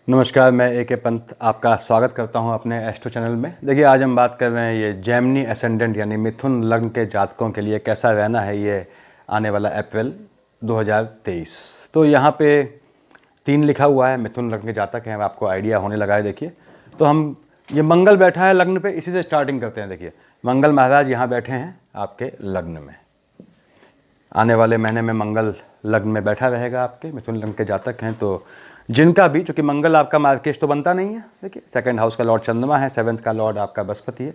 नमस्कार, मैं ए.के. पंत आपका स्वागत करता हूं अपने एस्ट्रो चैनल में। देखिए, आज हम बात कर रहे हैं ये जेमिनी असेंडेंट यानी मिथुन लग्न के जातकों के लिए कैसा रहना है ये आने वाला अप्रैल 2023। तो यहाँ पे 3 लिखा हुआ है, मिथुन लग्न के जातक हैं, आपको आइडिया होने लगा है। देखिए, तो हम ये मंगल बैठा है लग्न पे, इसी से स्टार्टिंग करते हैं। देखिए, मंगल महाराज यहाँ बैठे हैं आपके लग्न में। आने वाले महीने में मंगल लग्न में बैठा रहेगा आपके, मिथुन लग्न के जातक हैं तो जिनका भी, चूँकि मंगल आपका मार्केश तो बनता नहीं है। देखिए, सेकंड हाउस का लॉर्ड चंद्रमा है, 7th का लॉर्ड आपका बृहस्पति है।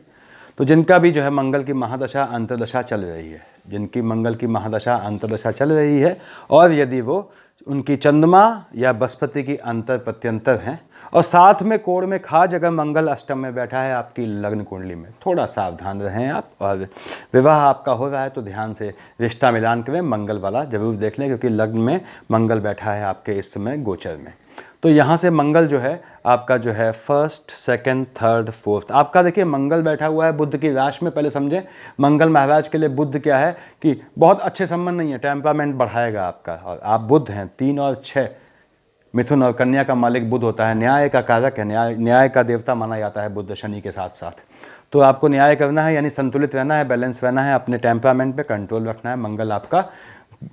तो जिनका भी जो है मंगल की महादशा अंतर्दशा चल रही है, जिनकी मंगल की महादशा अंतर्दशा चल रही है, और यदि वो उनकी चंद्रमा या बृहस्पति की अंतर प्रत्यंतर हैं और साथ में कोण में खास अगर मंगल अष्टम में बैठा है आपकी लग्न कुंडली में, थोड़ा सावधान रहें आप। और विवाह आपका हो रहा है तो ध्यान से रिश्ता मिलान करें, मंगल वाला जरूर देख लें, क्योंकि लग्न में मंगल बैठा है आपके इस समय गोचर में। तो यहाँ से मंगल जो है आपका जो है 1st, 2nd, 3rd, 4th आपका, देखिए मंगल बैठा हुआ है बुध की राशि में। पहले समझें मंगल महाराज के लिए बुध क्या है कि बहुत अच्छे संबंध नहीं है, टेम्परामेंट बढ़ाएगा आपका। और आप बुध हैं, 3 और 6 मिथुन और कन्या का मालिक बुध होता है, न्याय का कारक है, न्याय का देवता माना जाता है बुध शनि के साथ साथ। तो आपको न्याय करना है, यानी संतुलित रहना है, बैलेंस रहना है, अपने टेम्परामेंट पे कंट्रोल रखना है। मंगल आपका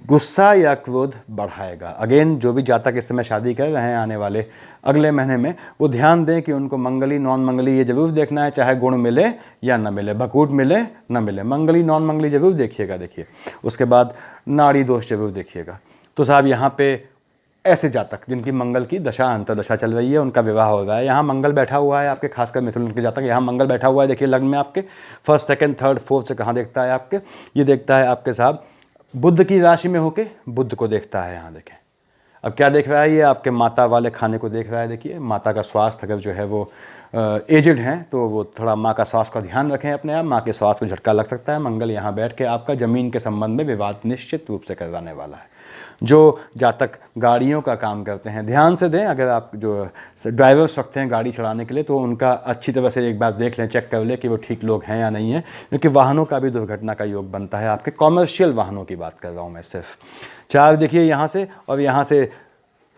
गुस्सा या क्रोध बढ़ाएगा। अगेन, जो भी जातक इस समय शादी कर रहे हैं आने वाले अगले महीने में, वो ध्यान दें कि उनको मंगली नॉन मंगली ये जरूर देखना है, चाहे गुण मिले या न मिले, भकूट मिले न मिले, मंगली नॉन मंगली जरूर देखिएगा। देखिए, उसके बाद नाड़ी दोष जरूर देखिएगा। तो साहब यहाँ पे ऐसे जातक जिनकी मंगल की दशा अंतर्दशा चल रही है, उनका विवाह हो रहा है, यहाँ मंगल बैठा हुआ है आपके, खासकर मिथुन के जातक यहाँ मंगल बैठा हुआ है। देखिए लग्न में आपके 1st, 2nd, 3rd, 4th से कहाँ देखता है आपके, ये देखता है आपके साहब बुध की राशि में होके बुध को देखता है। यहाँ देखें, अब क्या देख रहा है, ये आपके माता वाले खाने को देख रहा है। देखिए, माता का स्वास्थ्य अगर जो है वो एजड हैं तो वो थोड़ा माँ का स्वास्थ्य का ध्यान रखें अपने आप, माँ के स्वास्थ्य को झटका लग सकता है। मंगल यहाँ बैठ के आपका ज़मीन के संबंध में विवाद निश्चित रूप से करवाने वाला है। जो जातक गाड़ियों का काम करते हैं ध्यान से दें, अगर आप जो ड्राइवर्स रखते हैं गाड़ी चलाने के लिए तो उनका अच्छी तरह से एक बार देख लें, चेक कर लें कि वो ठीक लोग हैं या नहीं हैं, क्योंकि वाहनों का भी दुर्घटना का योग बनता है। आपके कॉमर्शियल वाहनों की बात कर रहा हूँ मैं सिर्फ। 4 देखिए यहाँ से, और यहाँ से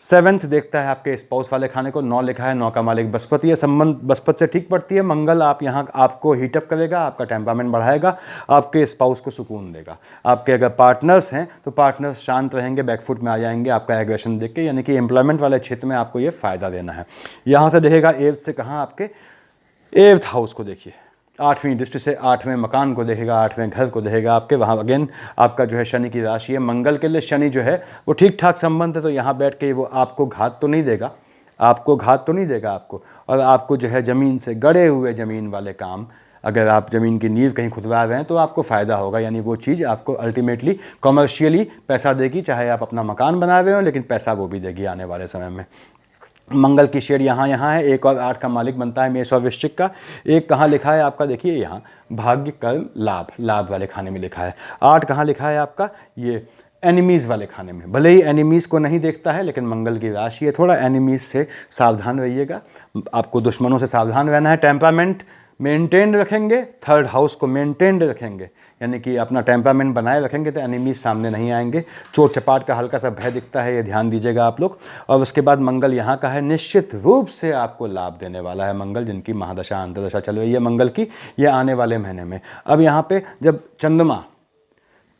7th देखता है आपके स्पाउस वाले खाने को, 9 लिखा है, 9 का मालिक बृहस्पति है, संबंध बृहस्पति से ठीक पड़ती है। मंगल आप यहाँ आपको हीटअप करेगा, आपका टेम्परामेंट बढ़ाएगा, आपके स्पाउस को सुकून देगा। आपके अगर पार्टनर्स हैं तो पार्टनर्स शांत रहेंगे, बैकफुट में आ जाएंगे आपका एग्रेशन देख के, यानी कि एम्प्लॉयमेंट वाले क्षेत्र में आपको ये फ़ायदा देना है। यहाँ से देखेगा 8th से कहाँ, आपके 8th हाउस को देखिए, 8वीं दृष्टि से 8वें मकान को देखेगा, 8वें घर को देखेगा आपके। वहाँ अगेन आपका जो है शनि की राशि है, मंगल के लिए शनि जो है वो ठीक ठाक संबंध है, तो यहाँ बैठ के वो आपको घात तो नहीं देगा, आपको। और आपको जो है ज़मीन से गड़े हुए ज़मीन वाले काम, अगर आप ज़मीन की नींव कहीं खुदवा रहे हैं तो आपको फ़ायदा होगा, यानी वो चीज़ आपको अल्टीमेटली कॉमर्शियली पैसा देगी, चाहे आप अपना मकान बना रहे हो, लेकिन पैसा वो भी देगी आने वाले समय में। मंगल की शेड यहाँ है, 1 और 8 का मालिक बनता है मेष और वृश्चिक का। 1 कहाँ लिखा है आपका, देखिए यहाँ भाग्य कर्म लाभ वाले खाने में लिखा है। 8 कहाँ लिखा है आपका, ये एनिमीज़ वाले खाने में। भले ही एनिमीज़ को नहीं देखता है, लेकिन मंगल की राशि है, थोड़ा एनिमीज़ से सावधान रहिएगा, आपको दुश्मनों से सावधान रहना है। टेम्परामेंट मेंटेन रखेंगे, 3rd हाउस को मेंटेन रखेंगे, यानी कि अपना टेम्परामेंट बनाए रखेंगे तो एनिमीज सामने नहीं आएंगे। चोट चपाट का हल्का सा भय दिखता है, ये ध्यान दीजिएगा आप लोग। और उसके बाद मंगल यहाँ का है, निश्चित रूप से आपको लाभ देने वाला है मंगल, जिनकी महादशा अंतर्दशा चल रही है मंगल की, ये आने वाले महीने में। अब यहाँ पे जब चंद्रमा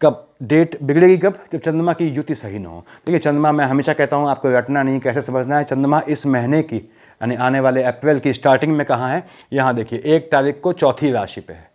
कब डेट बिगड़ेगी, कब, जब चंद्रमा की युति सही न हो। देखिए चंद्रमा, मैं हमेशा कहता हूँ आपको रटना नहीं, कैसे समझना है। चंद्रमा इस महीने की यानी आने वाले अप्रैल की स्टार्टिंग में कहाँ है, यहाँ देखिए 1 तारीख को चौथी राशि पे है।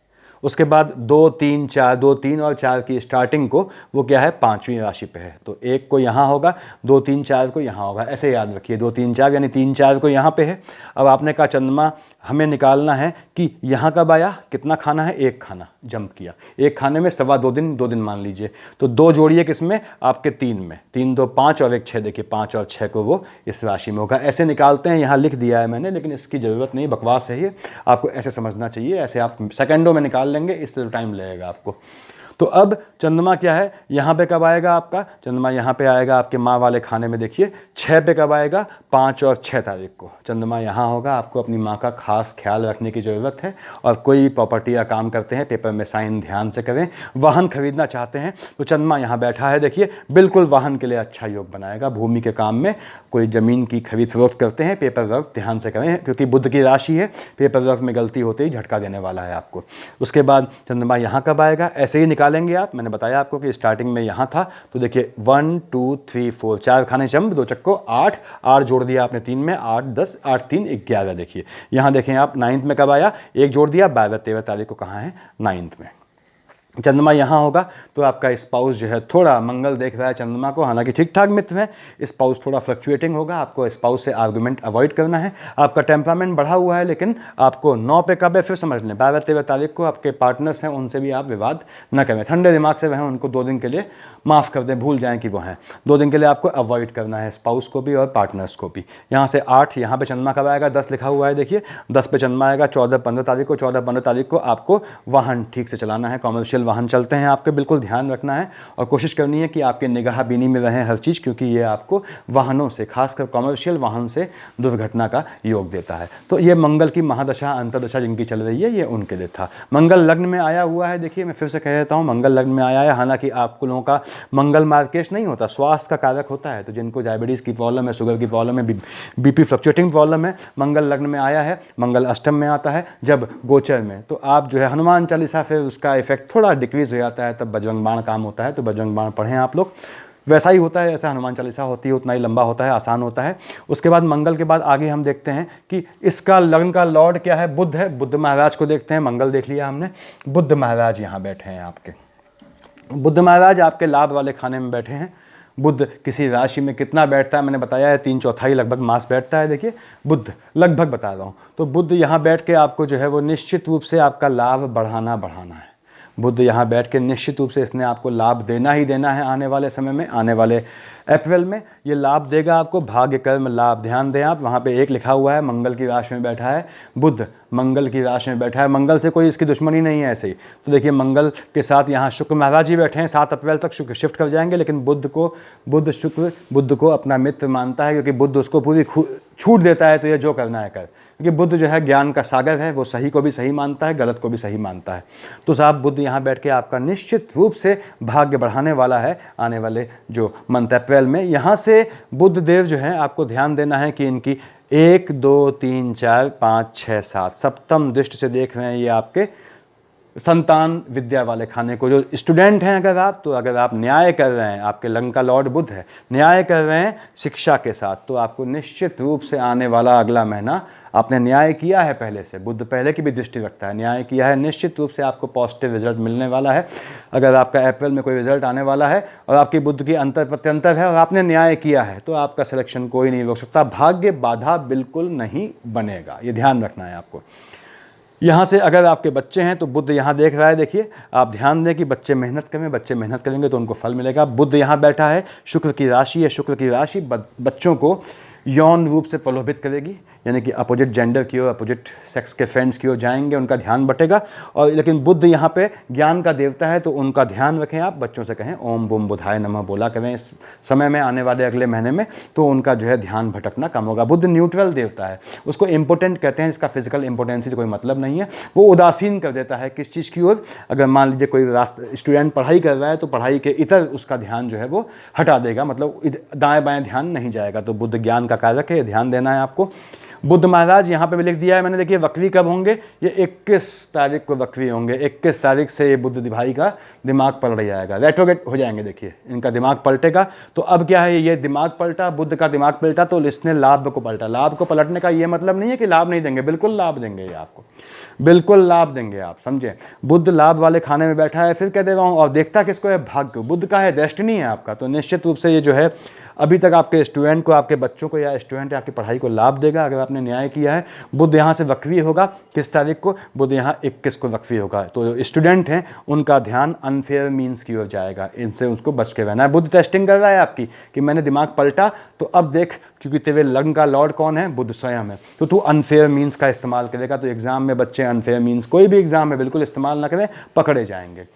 उसके बाद 2, 3, 4, 2, 3 और 4 की स्टार्टिंग को वो क्या है, 5वीं राशि पे है। तो 1 को यहाँ होगा, 2, 3, 4 को यहाँ होगा, ऐसे याद रखिए। 2, 3, 4 यानी 3, 4 को यहाँ पे है। अब आपने कहा चंद्रमा हमें निकालना है कि यहाँ कब आया, कितना खाना है, 1 खाना जंप किया, 1 खाने में 2.25 दिन, 2 दिन मान लीजिए। तो 2 जोड़िए किसमें, आपके 3 में, 3, 2, 5 और 1, 6। देखिए 5 और 6 को वो इस राशि में होगा। ऐसे निकालते हैं, यहाँ लिख दिया है मैंने, लेकिन इसकी ज़रूरत नहीं, बकवास है ये, आपको ऐसे समझना चाहिए। ऐसे आप सेकंडों में निकाल लेंगे, इससे टाइम लगेगा आपको। तो अब चंद्रमा क्या है, यहाँ पे कब आएगा आपका चंद्रमा, यहाँ पे आएगा आपके माँ वाले खाने में। देखिए 6 पे कब आएगा, 5 और 6 तारीख को चंद्रमा यहाँ होगा। आपको अपनी माँ का खास ख्याल रखने की ज़रूरत है। और कोई प्रॉपर्टी या काम करते हैं, पेपर में साइन ध्यान से करें। वाहन खरीदना चाहते हैं तो चंद्रमा यहाँ बैठा है, देखिए बिल्कुल वाहन के लिए अच्छा योग बनाएगा। भूमि के काम में कोई ज़मीन की खरीद फरोख्त करते हैं, पेपर वर्क ध्यान से करें क्योंकि बुध की राशि है, पेपर वर्क में गलती होते ही झटका देने वाला है आपको। उसके बाद चंद्रमा यहाँ कब आएगा, ऐसे ही निकालेंगे आप। मैंने बताया आपको कि स्टार्टिंग में यहाँ था, तो देखिए 1 2 3 4 4 खाने चंब, 2 चक्को 8, 8 जोड़ दिया आपने 3 में, 8 10 8 3 11। देखिए यहाँ देखें आप 9th में कब आया, 1 जोड़ दिया, 12 13 तारीख को कहाँ है, 9th में। चंद्रमा यहाँ होगा तो आपका स्पाउस जो है थोड़ा, मंगल देख रहा है चंद्रमा को, हालांकि ठीक ठाक मित्र है, स्पाउस थोड़ा फ्लक्चुएटिंग होगा, आपको स्पाउस से आर्गुमेंट अवॉइड करना है। आपका टेम्परामेंट बढ़ा हुआ है, लेकिन आपको 9 पे कब है फिर समझ लें, 12 13 तारीख को आपके पार्टनर्स हैं, उनसे भी आप विवाद न करें, ठंडे दिमाग से रहें, उनको 2 दिन के लिए माफ़ कर दें, भूल जाएं कि वो हैं। 2 दिन के लिए आपको अवॉइड करना है स्पाउस को भी और पार्टनर्स को भी। यहाँ से 8, यहाँ पे चंद्रमा कब आएगा, 10 लिखा हुआ है, देखिए 10 पे चंद्रमा आएगा 14 15 तारीख को। 14 15 तारीख को आपको वाहन ठीक से चलाना है, कॉमर्शियल वाहन चलते हैं आपके, बिल्कुल ध्यान रखना है और कोशिश करनी है कि आपके निगाह बीनी में रहें हर चीज़, क्योंकि ये आपको वाहनों से, खासकर कॉमर्शियल वाहन से दुर्घटना का योग देता है। तो ये मंगल की महादशा अंतरदशा जिनकी चल रही है, ये उनके लिए था। मंगल लग्न में आया हुआ है, देखिए मैं फिर से कह देता हूँ, मंगल लग्न में आया है। हालांकि आप लोगों का मंगल मार्केश नहीं होता, स्वास्थ्य का कारक होता है, तो जिनको डायबिटीज़ की प्रॉब्लम है, शुगर की प्रॉब्लम है, बीपी फ्लक्चुएटिंग प्रॉब्लम है, मंगल लग्न में आया है, मंगल अष्टम में आता है जब गोचर में, तो आप जो है हनुमान चालीसा, फिर उसका इफेक्ट थोड़ा डिक्रीज हो जाता है, तब बजरंग बाण काम होता है, तो बजरंग बाण पढ़ें आप लोग। वैसा ही होता है जैसा हनुमान चालीसा होती है, उतना ही लंबा होता है, आसान होता है। उसके बाद मंगल के बाद आगे हम देखते हैं कि इसका लग्न का लॉर्ड क्या है, बुध है। बुध महाराज को देखते हैं, मंगल देख लिया हमने, बुध महाराज यहाँ बैठे हैं आपके। बुध महाराज आपके लाभ वाले खाने में बैठे हैं। बुध किसी राशि में कितना बैठता है मैंने बताया है, 3/4 लगभग मास बैठता है। देखिए बुध लगभग बता रहा हूँ, तो बुध यहाँ बैठ के आपको जो है वो निश्चित रूप से आपका लाभ बढ़ाना है। बुध यहाँ बैठ के निश्चित रूप से इसने आपको लाभ देना ही देना है। आने वाले समय में, आने वाले अप्रैल में ये लाभ देगा आपको, भाग्य कर्म लाभ। ध्यान दें आप, वहाँ पे 1 लिखा हुआ है, मंगल की राशि में बैठा है बुध, मंगल की राशि में बैठा है। मंगल से कोई इसकी दुश्मनी नहीं है ऐसे ही। तो देखिए मंगल के साथ यहाँ शुक्र महाराज जी बैठे हैं, 7 अप्रैल तक शुक्र शिफ्ट कर जाएंगे, लेकिन शुक्र बुध को अपना मित्र मानता है, क्योंकि बुध उसको पूरी छूट देता है, तो ये जो करना है कर। क्योंकि बुध जो है ज्ञान का सागर है, वो सही को भी सही मानता है, गलत को भी सही मानता है। तो साहब बुध यहाँ बैठ के आपका निश्चित रूप से भाग्य बढ़ाने वाला है आने वाले जो मंथ अप्रैल में। यहाँ से बुध देव जो है आपको ध्यान देना है कि इनकी 1 2 3 4 5 6 7 सप्तम दृष्टि से देख रहे हैं ये आपके संतान विद्या वाले खाने को। जो स्टूडेंट हैं अगर आप, तो अगर आप न्याय कर रहे हैं, आपके लग्न का लॉर्ड बुध है, न्याय कर रहे हैं शिक्षा के साथ, तो आपको निश्चित रूप से आने वाला अगला महीना, आपने न्याय किया है पहले से, बुध पहले की भी दृष्टि रखता है, न्याय किया है, निश्चित रूप से आपको पॉजिटिव रिजल्ट मिलने वाला है। अगर आपका अप्रैल में कोई रिजल्ट आने वाला है और आपकी बुध की अंतर प्रत्यंतर है और आपने न्याय किया है, तो आपका सिलेक्शन कोई नहीं रोक सकता, भाग्य बाधा बिल्कुल नहीं बनेगा, ये ध्यान रखना है आपको। यहाँ से अगर आपके बच्चे हैं तो बुध यहाँ देख रहा है, देखिए आप ध्यान दें कि बच्चे मेहनत करें, बच्चे मेहनत करेंगे तो उनको फल मिलेगा। बुध यहाँ बैठा है, शुक्र की राशि है, शुक्र की राशि बच्चों को यौन रूप से प्रलोभित करेगी, यानी कि अपोजिट जेंडर की ओर, अपोजिट सेक्स के फ्रेंड्स की ओर जाएंगे, उनका ध्यान बटेगा। और लेकिन बुध यहाँ पे ज्ञान का देवता है, तो उनका ध्यान रखें आप, बच्चों से कहें ओम बुम बुधाय नमः बोला करें इस समय में, आने वाले अगले महीने में, तो उनका जो है ध्यान भटकना कम होगा। बुध न्यूट्रल देवता है, उसको इम्पोर्टेंट कहते हैं, इसका फिजिकल इंपोर्टेंसी से कोई मतलब नहीं है, वो उदासीन कर देता है किस चीज़ की ओर। अगर मान लीजिए कोई स्टूडेंट पढ़ाई कर रहा है तो पढ़ाई के इतर उसका ध्यान जो है वो हटा देगा, मतलब दाएँ बाएँ ध्यान नहीं जाएगा। तो बुध ज्ञान का कारक है, ध्यान देना है आपको। बुध महाराज यहाँ पे भी लिख दिया है मैंने, देखिए वक्री कब होंगे, ये 21 तारीख को वक्री होंगे। 21 तारीख से ये बुध भाई का दिमाग पलट जाएगा, रेट्रोगेट हो जाएंगे, देखिए इनका दिमाग पलटेगा। तो अब क्या है, ये दिमाग पलटा, बुध का दिमाग पलटा, तो इसने लाभ को पलटा। लाभ को पलटने का ये मतलब नहीं है कि लाभ नहीं देंगे, बिल्कुल लाभ देंगे ये आपको, बिल्कुल लाभ देंगे आप, समझे। बुध लाभ वाले खाने में बैठा है, फिर कह दे रहा हूँ, और देखता किसको है, भाग्य, बुध का है, डेस्टिनी है आपका। तो निश्चित रूप से ये जो है अभी तक आपके स्टूडेंट को, आपके बच्चों को या स्टूडेंट आपकी पढ़ाई को लाभ देगा अगर आपने न्याय किया है। बुध यहाँ से वक्री होगा, किस तारीख को, बुध यहाँ 21 को वक्री होगा। तो जो स्टूडेंट हैं उनका ध्यान अनफेयर मीन्स की ओर जाएगा, इनसे उसको बच के रहना है। बुध टेस्टिंग कर रहा है आपकी कि मैंने दिमाग पलटा, तो अब देख, क्योंकि तेरे लग्न का लॉर्ड कौन है, बुध स्वयं है, तो तू अनफेयर मीन्स का इस्तेमाल करेगा। तो एग्जाम में बच्चे अनफेयर मीन्स, कोई भी एग्जाम में बिल्कुल इस्तेमाल ना करें, पकड़े जाएंगे।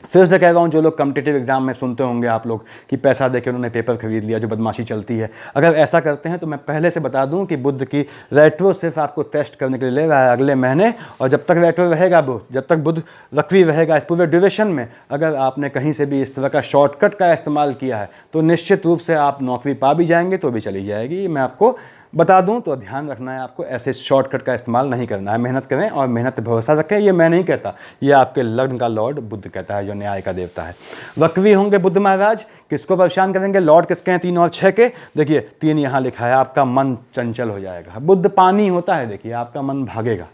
फिर से कह रहा हूँ, जो लोग कॉम्पिटिटिव एग्जाम में सुनते होंगे आप लोग कि पैसा देके उन्होंने पेपर खरीद लिया, जो बदमाशी चलती है, अगर ऐसा करते हैं तो मैं पहले से बता दूं कि बुध की रेट्रो सिर्फ आपको टेस्ट करने के लिए ले रहा है अगले महीने, और जब तक रेट्रो रहेगा बुध, जब तक बुध वक्री रहेगा इस पूरे ड्यूरेशन में, अगर आपने कहीं से भी इस तरह का शॉर्टकट का इस्तेमाल किया है तो निश्चित रूप से आप नौकरी पा भी जाएंगे तो भी चली जाएगी। मैं आपको बता दूं, तो ध्यान रखना है आपको, ऐसे शॉर्टकट का इस्तेमाल नहीं करना है। मेहनत करें और मेहनत पे भरोसा रखें। ये मैं नहीं कहता, ये आपके लग्न का लॉर्ड बुध कहता है, जो न्याय का देवता है। वक्री होंगे बुध महाराज, किसको परेशान करेंगे? लॉर्ड किसके हैं? 3 और 6 के। देखिए 3 यहाँ लिखा है, आपका मन चंचल हो जाएगा। बुध पानी होता है, देखिए आपका मन भागेगा,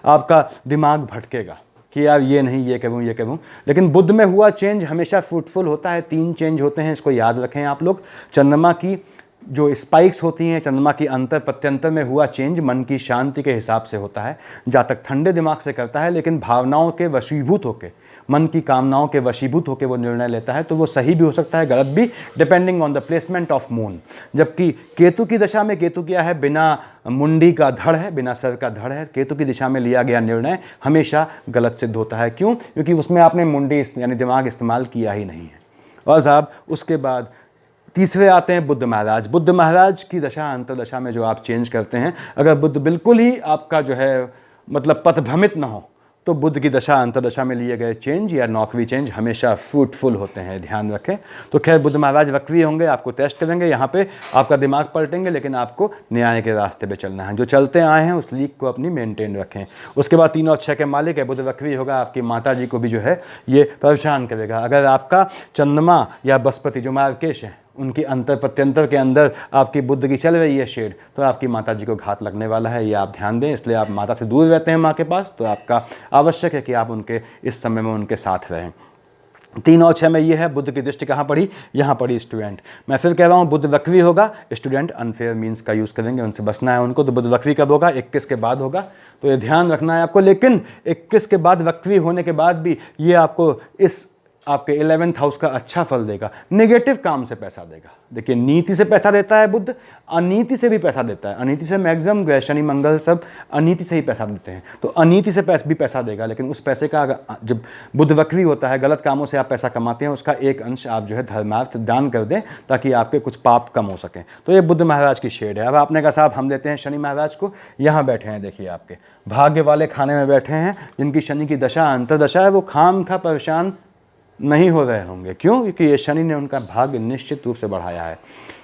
आपका दिमाग भटकेगा कि यार ये नहीं, ये करूँ, ये करूँ। लेकिन बुध में हुआ चेंज हमेशा फ्रूटफुल होता है। 3 चेंज होते हैं, इसको याद रखें आप लोग। चंद्रमा की जो स्पाइक्स होती हैं, चंद्रमा की अंतर प्रत्यंतर में हुआ चेंज मन की शांति के हिसाब से होता है। जातक ठंडे दिमाग से करता है, लेकिन भावनाओं के वशीभूत होकर, मन की कामनाओं के वशीभूत होकर वो निर्णय लेता है, तो वो सही भी हो सकता है, गलत भी, depending on the placement of moon. जबकि केतु की दशा में, केतु क्या है? बिना मुंडी का धड़ है, बिना सर का धड़ है। केतु की दिशा में लिया गया निर्णय हमेशा गलत सिद्ध होता है। क्यों? क्योंकि उसमें आपने मुंडी यानी दिमाग इस्तेमाल किया ही नहीं है। और साहब उसके बाद तीसरे आते हैं बुध महाराज। बुध महाराज की दशा अंतर्दशा में जो आप चेंज करते हैं, अगर बुध बिल्कुल ही आपका जो है मतलब पथभ्रमित ना हो, तो बुध की दशा अंतर्दशा में लिए गए चेंज या नौकरी चेंज हमेशा फ्रूटफुल होते हैं, ध्यान रखें। तो खैर बुध महाराज वक्री होंगे, आपको टेस्ट करेंगे, यहाँ पे आपका दिमाग पलटेंगे, लेकिन आपको न्याय के रास्ते पे चलना है। जो चलते आए हैं उस लीक को अपनी मेंटेन रखें। उसके बाद 3 और 6 के मालिक है, बुध वक्री होगा, आपकी माता जी को भी जो है ये परेशान करेगा। अगर आपका चंद्रमा या बृहस्पति जो मार्केश है, उनकी अंतर प्रत्यंतर के अंदर आपकी बुध की चल रही है शेड, तो आपकी माता जी को घात लगने वाला है, ये आप ध्यान दें। इसलिए आप माता से दूर रहते हैं माँ के पास, तो आपका आवश्यक है कि आप उनके इस समय में उनके साथ रहें। 3 और 6 में ये है, बुध की दृष्टि कहाँ पड़ी? यहाँ पड़ी स्टूडेंट। मैं फिर कह रहा हूँ, बुध वक्री होगा, स्टूडेंट अनफेयर मीन्स का यूज़ करेंगे, उनसे बचना है उनको। तो बुध वक्री कब होगा? 21 के बाद होगा, तो ये ध्यान रखना है आपको। लेकिन 21 के बाद वक्री होने के बाद भी ये आपको इस आपके 11th हाउस का अच्छा फल देगा, नेगेटिव काम से पैसा देगा। देखिए नीति से पैसा देता है बुध, अनीति से भी पैसा देता है। अनीति से मैक्सिमम ग्रह शनि मंगल सब अनीति से ही पैसा देते हैं, तो अनीति से भी पैसा देगा। लेकिन उस पैसे का जब बुध वक्री होता है, गलत कामों से आप पैसा कमाते हैं, उसका एक अंश आप जो है धर्मार्थ दान कर दें, ताकि आपके कुछ पाप कम हो सकें। तो ये बुध महाराज की शेड है। अब आपने कहा साहब हम देते हैं शनि महाराज को, यहाँ बैठे हैं, देखिए आपके भाग्य वाले खाने में बैठे हैं। जिनकी शनि की दशा अंतर्दशा है, वो खाम खा परेशान नहीं हो रहे होंगे। क्यों? क्योंकि ये शनि ने उनका भाग्य निश्चित रूप से बढ़ाया है।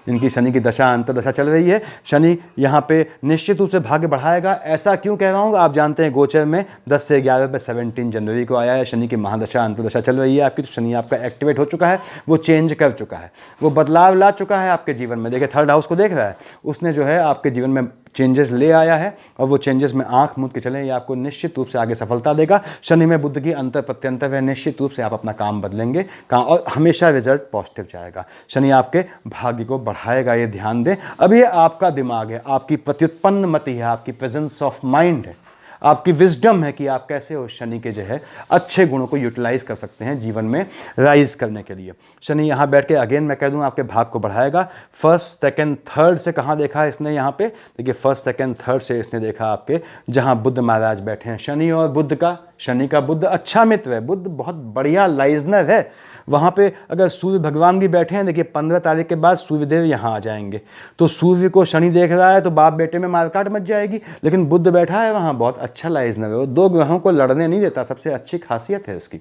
जिनकी शनि की दशा अंतर्दशा चल रही है, शनि यहाँ पे निश्चित रूप से भाग्य बढ़ाएगा। ऐसा क्यों कह रहा हूँ? आप जानते हैं गोचर में 10 से 11 पे 17 जनवरी को आया है, शनि की महादशा अंतर्दशा चल रही है आपकी। तो शनि आपका एक्टिवेट हो चुका है, वो चेंज कर चुका है, वो बदलाव ला चुका है आपके जीवन में। देखिए 3rd हाउस को देख रहा है, उसने जो है आपके जीवन में चेंजेस ले आया है, और वो चेंजेस में आंख मूंद के चलें, ये आपको निश्चित रूप से आगे सफलता देगा। शनि में बुध की अंतर प्रत्यंतर है, निश्चित रूप से आप अपना काम बदलेंगे, और हमेशा रिजल्ट पॉजिटिव जाएगा। शनि आपके भाग्य को बढ़ाएगा, ये ध्यान दें। अब ये आपका दिमाग है, आपकी प्रत्युत्पन्न मति है, आपकी प्रेजेंस ऑफ माइंड है, आपकी विजडम है कि आप कैसे उस शनि के जो है अच्छे गुणों को यूटिलाइज कर सकते हैं जीवन में राइज करने के लिए। शनि यहाँ बैठ के अगेन मैं कह दूँ आपके भाग को बढ़ाएगा। 1st, 2nd, 3rd से कहाँ देखा है इसने? यहाँ पे देखिए 1st, 2nd, 3rd से इसने देखा आपके जहाँ बुध महाराज बैठे हैं। शनि और बुध का, शनि का बुध अच्छा मित्र है, बुध बहुत बढ़िया लाइजनर है। वहाँ पे अगर सूर्य भगवान भी बैठे हैं, देखिए 15 तारीख के बाद सूर्यदेव यहाँ आ जाएंगे, तो सूर्य को शनि देख रहा है तो बाप बेटे में मारकाट मच जाएगी। लेकिन बुध बैठा है वहाँ, बहुत अच्छा लाइजनर है, वो 2 ग्रहों को लड़ने नहीं देता, सबसे अच्छी खासियत है इसकी।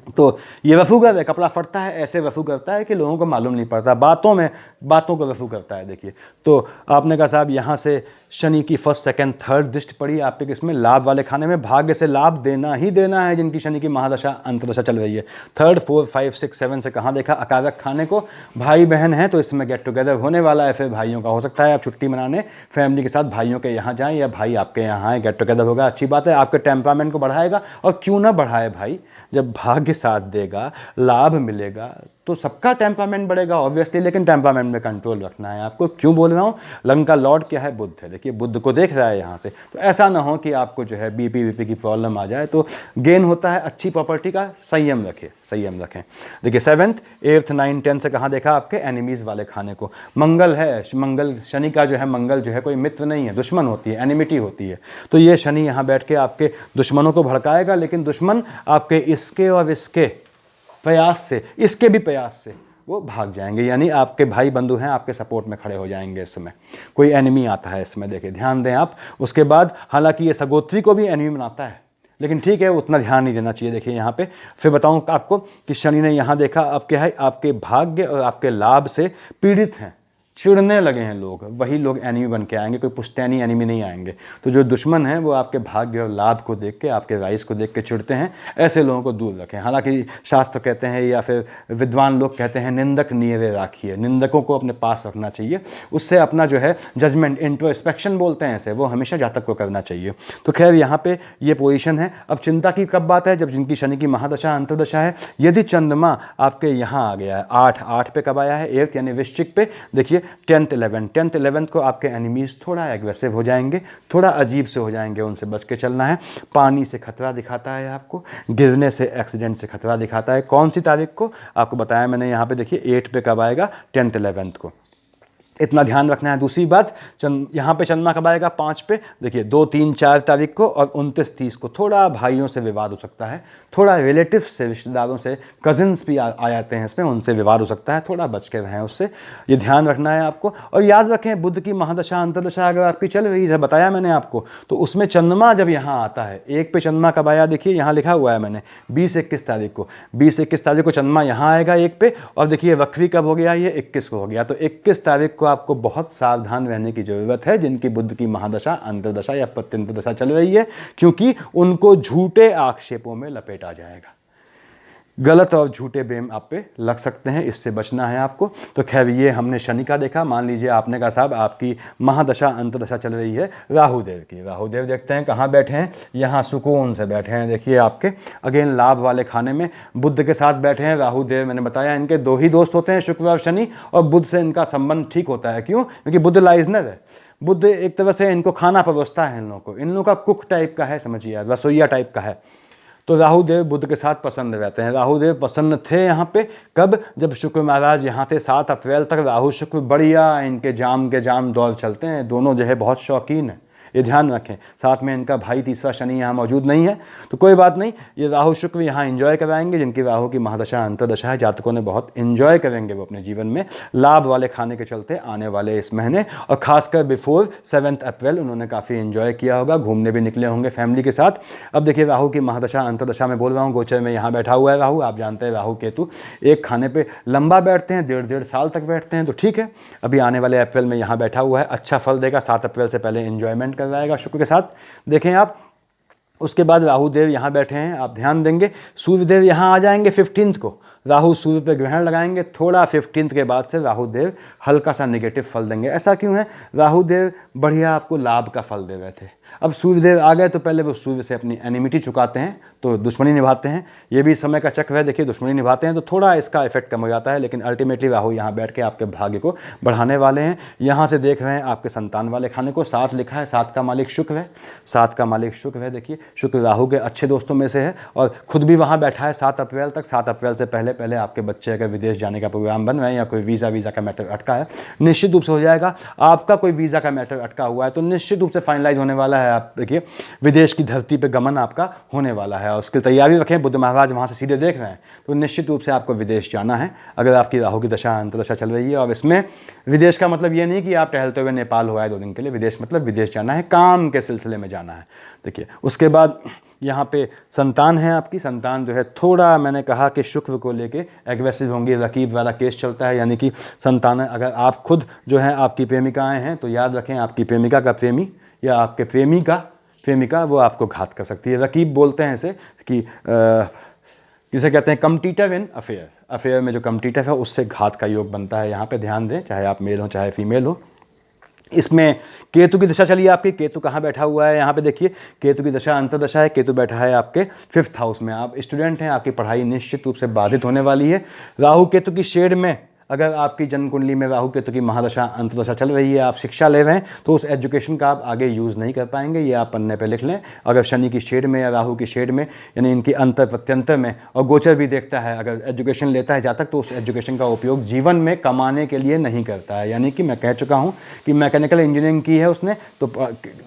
तो ये रफूगर है, कपड़ा फटता है, ऐसे रफू करता है कि लोगों को मालूम नहीं पड़ता, बातों को रफू करता है। देखिए तो आपने कहा साहब यहाँ से शनि की 1st, 2nd, 3rd दृष्टि पड़ी आपके किसमें? लाभ वाले खाने में। भाग्य से लाभ देना ही देना है जिनकी शनि की महादशा अंतर्दशा चल रही है। 3rd, 4, 5, 6, 7 से कहाँ देखा? अकारक खाने को। भाई बहन हैं तो इस समय गेट टुगेदर होने वाला है, फिर भाइयों का हो सकता है आप छुट्टी मनाने फैमिली के साथ भाइयों के यहाँ जाएँ, या भाई आपके यहाँ आए, गेट टुगेदर होगा, अच्छी बात है। आपके टेम्परामेंट को बढ़ाएगा, और क्यों ना बढ़ाए भाई, जब भाग्य साथ देगा, लाभ मिलेगा, तो सबका टेम्परामेंट बढ़ेगा ऑब्वियसली। लेकिन टेम्परामेंट में कंट्रोल रखना है आपको। क्यों बोल रहा हूँ? लग्न का लॉर्ड क्या है? बुध है। देखिए बुध को देख रहा है यहाँ से, तो ऐसा ना हो कि आपको जो है बीपी की प्रॉब्लम आ जाए। तो गेन होता है अच्छी प्रॉपर्टी का, संयम रखें, संयम रखें। देखिए 7th, 8th, 9, 10 से कहाँ देखा? आपके एनिमीज वाले खाने को। मंगल है, मंगल शनि का जो है, मंगल जो है कोई मित्र नहीं है, दुश्मन होती है, एनिमिटी होती है। तो ये शनि यहाँ बैठ के आपके दुश्मनों को भड़काएगा, लेकिन दुश्मन आपके इसके और इसके प्रयास से, इसके भी प्रयास से वो भाग जाएंगे, यानी आपके भाई बंधु हैं, आपके सपोर्ट में खड़े हो जाएंगे। इस समय कोई एनिमी आता है, इसमें देखिए ध्यान दें आप। उसके बाद हालांकि ये सगोत्री को भी एनिमी बनाता है, लेकिन ठीक है, उतना ध्यान नहीं देना चाहिए। देखिए यहाँ पे फिर बताऊँ आपको कि शनि ने यहाँ देखा अब क्या है, आपके भाग्य और आपके लाभ से पीड़ित हैं, चिढ़ने लगे हैं लोग, वही लोग एनिमी बन के आएंगे, कोई पुश्तैनी एनिमी नहीं आएंगे। तो जो दुश्मन हैं वो आपके भाग्य और लाभ को देख के, आपके राइस को देख के चिढ़ते हैं, ऐसे लोगों को दूर रखें। हालांकि शास्त्र कहते हैं या फिर विद्वान लोग कहते हैं निंदक नियरे राखिए, निंदकों को अपने पास रखना चाहिए, उससे अपना जो है जजमेंट, इंट्रोस्पेक्शन बोलते हैं ऐसे, वो हमेशा जातक को करना चाहिए। तो खैर यहाँ पे ये पोजीशन है। अब चिंता की कब बात है, जब जिनकी शनि की महादशा अंतर्दशा है, यदि चंद्रमा आपके यहाँ आ गया है, 8 पे कब आया है, 8 यानी वृश्चिक पे, देखिए 10th 11th को आपके एनिमीज थोड़ा एग्रेसिव हो जाएंगे, थोड़ा अजीब से हो जाएंगे, उनसे बच के चलना है। पानी से खतरा दिखाता है आपको, गिरने से, एक्सीडेंट से खतरा दिखाता है। कौन सी तारीख को आपको बताया मैंने, यहाँ पे देखिए 8 पे कब आएगा, 10th 11th को, इतना ध्यान रखना है। दूसरी बात, यहाँ पे चंद्रमा कब आएगा, 5 पे, देखिए 2, 3, 4 तारीख को, और 29, 30 को थोड़ा भाइयों से विवाद हो सकता है, थोड़ा रिलेटिव से, रिश्तेदारों से, कजिन्स भी आ जाते हैं इसमें, उनसे विवाद हो सकता है, थोड़ा बच के रहें उससे, ये ध्यान रखना है आपको। और याद रखें बुध की महादशा अंतर्दशा अगर आपकी चल रही है, बताया मैंने आपको, तो उसमें चंद्रमा जब यहाँ आता है, 1 पे चंद्रमा कब आया, देखिए यहाँ लिखा हुआ है मैंने, 20-21 तारीख को, 20-21 तारीख को चंद्रमा यहाँ आएगा 1 पे, और देखिए वक्री कब हो गया, ये 21 को हो गया। तो 21 तारीख को आपको बहुत सावधान रहने की जरूरत है, जिनकी बुध की महादशा अंतर्दशा या प्रत्यंतदशा चल रही है, क्योंकि उनको झूठे आक्षेपों में लपेटा जाएगा, गलत और झूठे बेम आप पे लग सकते हैं, इससे बचना है आपको। तो खैर ये हमने शनि का देखा। मान लीजिए आपने कहा साहब आपकी महादशा अंतर्दशा चल रही है राहुदेव की, राहुदेव देखते हैं कहाँ बैठे हैं, यहाँ सुकून से बैठे हैं, देखिए आपके अगेन लाभ वाले खाने में बुध के साथ बैठे हैं राहुदेव। मैंने बताया इनके 2 ही दोस्त होते हैं, शुक्र और शनि, और बुध से इनका संबंध ठीक होता है। क्यों? क्योंकि बुध लाइजनर है, बुध एक तरह से इनको खाना परोसता है, इन लोगों को, इन लोगों का कुक टाइप का है, समझिए रसोईया टाइप का है। तो राहुदेव बुध के साथ प्रसन्न रहते हैं। राहुदेव प्रसन्न थे यहाँ पे कब, जब शुक्र महाराज यहाँ थे 7 अप्रैल तक। राहु शुक्र बढ़िया इनके जाम के जाम दौर चलते हैं, दोनों जो है बहुत शौकीन है, ये ध्यान रखें। साथ में इनका भाई तीसरा शनि यहाँ मौजूद नहीं है, तो कोई बात नहीं, ये राहु शुक्र यहाँ एंजॉय कराएंगे। जिनकी राहु की महादशा अंतर्दशा है, जातकों ने बहुत एंजॉय करेंगे वो अपने जीवन में, लाभ वाले खाने के चलते आने वाले इस महीने, और खासकर बिफोर 7 अप्रैल उन्होंने काफ़ी एंजॉय किया होगा, घूमने भी निकले होंगे फैमिली के साथ। अब देखिए राहु की महादशा अंतर्दशा में बोल रहा हूँ, गोचर में यहाँ बैठा हुआ है राहु। आप जानते हैं राहु केतु एक खाने पर लंबा बैठते हैं, 1.5 साल तक बैठते हैं, तो ठीक है, अभी आने वाले अप्रैल में यहाँ बैठा हुआ है, अच्छा फल देगा। 7 अप्रैल से पहले एंजॉयमेंट करवाएगा शुक्र के साथ, देखें आप। उसके बाद राहुदेव यहाँ बैठे हैं, आप ध्यान देंगे। सूर्यदेव यहाँ आ जाएंगे 15 को, राहु सूर्य पे ग्रहण लगाएंगे, थोड़ा 15 के बाद से राहुदेव हल्का सा नेगेटिव फल देंगे। ऐसा क्यों है? राहुदेव बढ़िया आपको लाभ का फल दे रहे थे, अब सूर्यदेव आ गए तो पहले वो सूर्य से अपनी एनिमिटी चुकाते हैं, तो दुश्मनी निभाते हैं। ये भी समय का चक्र है, देखिए दुश्मनी निभाते हैं तो थोड़ा इसका इफेक्ट कम हो जाता है, लेकिन अल्टीमेटली राहु यहाँ बैठ के आपके भाग्य को बढ़ाने वाले हैं। यहाँ से देख रहे हैं आपके संतान वाले खाने को, 7 लिखा है, 7 का मालिक शुक्र है, 7 का मालिक शुक्र है। देखिए शुक्र राहु के अच्छे दोस्तों में से है, और खुद भी वहाँ बैठा है 7 अप्रैल तक। 7 अप्रैल से पहले पहले आपके बच्चे अगर विदेश जाने का प्रोग्राम बन रहे हैं या कोई वीज़ा का मैटर अटका है, निश्चित रूप से हो जाएगा। आपका कोई वीज़ा का मैटर अटका हुआ है तो निश्चित रूप से फाइनलाइज होने वाला है। आप देखिए विदेश की धरती पे गमन आपका होने वाला है, और उसकी तैयारी रखें। बुध महाराज वहाँ से सीधे देख रहे हैं, तो निश्चित रूप से आपको विदेश जाना है अगर आपकी राहु की दशा अंतर्दशा चल रही है। और इसमें विदेश का मतलब ये नहीं कि आप टहलते हुए नेपाल हो आए 2 दिन के लिए, विदेश मतलब विदेश जाना है, काम के सिलसिले में जाना है। देखिए उसके बाद यहाँ पे संतान है, आपकी संतान जो है थोड़ा मैंने कहा कि शुक्र को लेके एग्रेसिव होंगी, रकीब वाला केस चलता है, यानी कि संतान अगर आप खुद जो है आपकी प्रेमिकाएँ हैं तो याद रखें आपकी प्रेमिका का प्रेमी या आपके प्रेमी का प्रेमिका वो आपको घात कर सकती है। रकीब बोलते हैं इसे कि जिसे कहते हैं कम्पटीटर इन अफेयर, अफेयर में जो कम्पटीटर है उससे घात का योग बनता है। यहाँ पे ध्यान दें, चाहे आप मेल हो चाहे फीमेल हो। इसमें केतु की दशा चलिए आपकी, केतु कहाँ बैठा हुआ है, यहाँ पे देखिए केतु की दशा अंतर्दशा है, केतु बैठा है आपके 5th हाउस में। आप स्टूडेंट हैं, आपकी पढ़ाई निश्चित रूप से बाधित होने वाली है। राहु केतु की शेड में अगर आपकी जन्म कुंडली में राहु केतु की महादशा अंतर्दशा चल रही है, आप शिक्षा ले रहे हैं, तो उस एजुकेशन का आप आगे यूज़ नहीं कर पाएंगे, ये आप पन्ने पे लिख लें। अगर शनि की शेड में या राहु की शेड में, यानी इनकी अंतर प्रत्यंतर में, और गोचर भी देखता है, अगर एजुकेशन लेता है जातक, तो उस एजुकेशन का उपयोग जीवन में कमाने के लिए नहीं करता है। यानी कि मैं कह चुका हूँ कि मैकेनिकल इंजीनियरिंग की है उसने, तो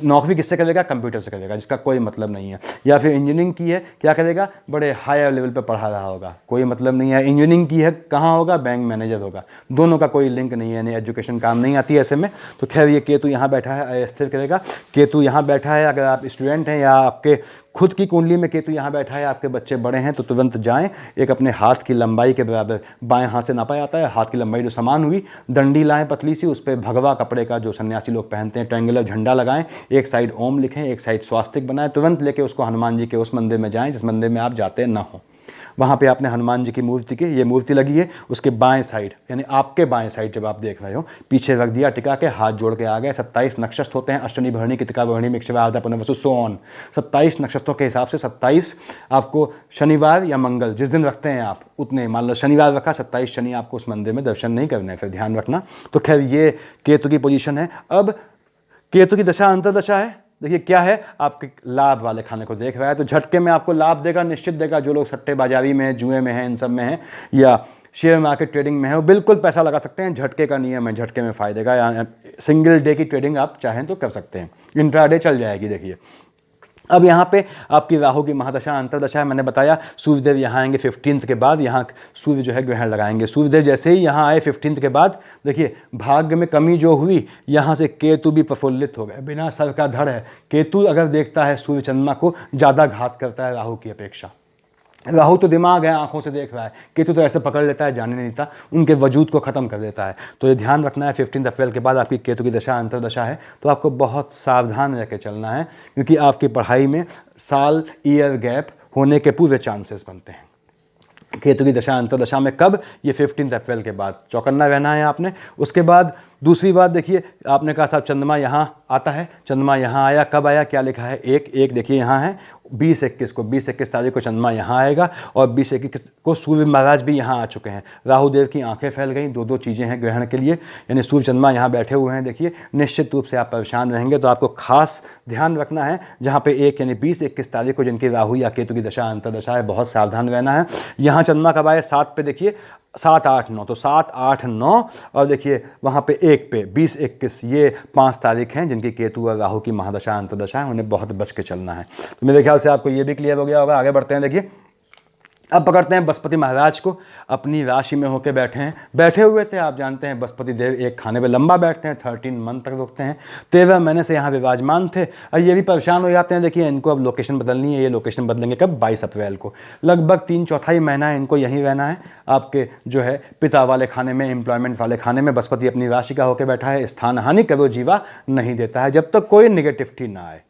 नौकरी किससे करेगा? कंप्यूटर से करेगा, जिसका कोई मतलब नहीं है। या फिर इंजीनियरिंग की है, क्या करेगा? बड़े हायर लेवल पर पढ़ा रहा होगा, कोई मतलब नहीं है। इंजीनियरिंग की है, कहाँ होगा? बैंक मैनेजर होगा। दोनों का कोई लिंक नहीं है, यानी एजुकेशन काम नहीं आती है ऐसे में। तो खैर, ये केतु यहाँ बैठा है, अस्थिर करेगा। केतु यहाँ बैठा है, अगर आप स्टूडेंट हैं या आपके खुद की कुंडली में केतु यहाँ बैठा है, आपके बच्चे बड़े हैं, तो तुरंत जाएं। एक अपने हाथ की लंबाई के बराबर बाएं हाथ से नापा जाता है, हाथ की लंबाई जो समान हुई, डंडी लाएं पतली सी, उस पर भगवा कपड़े का जो सन्यासी लोग पहनते हैं ट्रायंगुलर झंडा लगाएं, एक साइड ओम लिखें, एक साइड स्वास्तिक बनाएं, तुरंत लेके उसको हनुमान जी के उस मंदिर में जाएं जिस मंदिर में आप जाते ना हो। वहाँ पे आपने हनुमान जी की मूर्ति की ये मूर्ति लगी है, उसके बाएं साइड, यानी आपके बाएं साइड जब आप देख रहे हो, पीछे रख दिया टिका के, हाथ जोड़ के आ गए। 27 नक्षत्र होते हैं, अश्विनी भरणी कृतिका रोहिणी मृगशिरा आद्रा पुनर्वसु सो ऑन। 27 नक्षत्रों के हिसाब से 27 आपको शनिवार या मंगल जिस दिन रखते हैं आप, उतने, मान लो शनिवार रखा, 27 शनि आपको उस मंदिर में दर्शन नहीं करने, फिर ध्यान रखना। तो खैर, ये केतु की पोजीशन है। अब केतु की दशा अंतर्दशा है। देखिए क्या है, आपके लाभ वाले खाने को देख रहा है, तो झटके में आपको लाभ देगा, निश्चित देगा। जो लोग सट्टेबाजारी में, जुए में हैं, इन सब में हैं, या शेयर मार्केट ट्रेडिंग में है, वो बिल्कुल पैसा लगा सकते हैं। झटके का नियम है, झटके में फ़ायदे का, या सिंगल डे की ट्रेडिंग आप चाहें तो कर सकते हैं, इंट्राडे चल जाएगी। देखिए अब यहाँ पे आपकी राहु की महादशा अंतर्दशा है, मैंने बताया। सूर्यदेव यहाँ आएंगे 15 के बाद, यहाँ सूर्य जो है ग्रहण लगाएंगे। सूर्यदेव जैसे ही यहाँ आए 15 के बाद, देखिए भाग्य में कमी जो हुई, यहाँ से केतु भी प्रफुल्लित हो गए, बिना सर का धड़ है। केतु अगर देखता है सूर्य चंद्रमा को, ज़्यादा घात करता है राहु की अपेक्षा। राहु तो दिमाग है, आंखों से देख रहा है, केतु तो ऐसे पकड़ लेता है, जाने नहीं देता, उनके वजूद को ख़त्म कर देता है। तो ये ध्यान रखना है, 15 अप्रैल के बाद आपकी केतु की दशा अंतर्दशा है, तो आपको बहुत सावधान रह के चलना है, क्योंकि आपकी पढ़ाई में साल ईयर गैप होने के पूरे चांसेस बनते हैं। केतु की दशा अंतर्दशा में कब? ये 15 अप्रैल के बाद चौकन्ना रहना है आपने। उसके बाद दूसरी बात देखिए, आपने कहा साहब चंद्रमा यहाँ आता है, चंद्रमा यहाँ आया, कब आया, क्या लिखा है? एक देखिए यहाँ है 20-21 तारीख को चंद्रमा यहाँ आएगा, और 20-21 को सूर्य महाराज भी यहाँ आ चुके हैं। राहु देव की आंखें फैल गई, दो चीज़ें हैं ग्रहण के लिए, यानी सूर्य चंद्रमा यहाँ बैठे हुए हैं। देखिए निश्चित रूप से आप परेशान रहेंगे, तो आपको खास ध्यान रखना है। जहाँ पे एक यानी 20-21 तारीख को जिनकी राहु या केतु की दशा अंतर्दशा है, बहुत सावधान रहना है। यहाँ चंद्रमा कब आए? 7 पे, देखिए 7, 8, 9, तो 7, 8, 9, और देखिए वहाँ पे 1 पे 20-21, ये 5 तारीख हैं जिनकी केतु और राहु की महादशा अंतर्दशा है, उन्हें बहुत बच के चलना है। तो मेरे ख्याल से आपको ये भी क्लियर हो गया होगा। आगे बढ़ते हैं। देखिए अब पकड़ते हैं बृहस्पति महाराज को, अपनी राशि में होकर बैठे हैं, बैठे हुए थे। आप जानते हैं बृहस्पति देव एक खाने पे लंबा बैठते हैं, 13 मंथ तक रुकते हैं, 13 महीने से यहाँ विराजमान थे, और ये भी परेशान हो जाते हैं। देखिए इनको अब लोकेशन बदलनी है, ये लोकेशन बदलेंगे कब? 22 अप्रैल को। लगभग 3/4 महीना इनको यहीं रहना है, आपके जो है पिता वाले खाने में, एम्प्लॉयमेंट वाले खाने में। बृहस्पति अपनी राशि का होकर बैठा है, स्थान हानि करो जीवा नहीं देता है, जब तक कोई निगेटिविटी ना आए।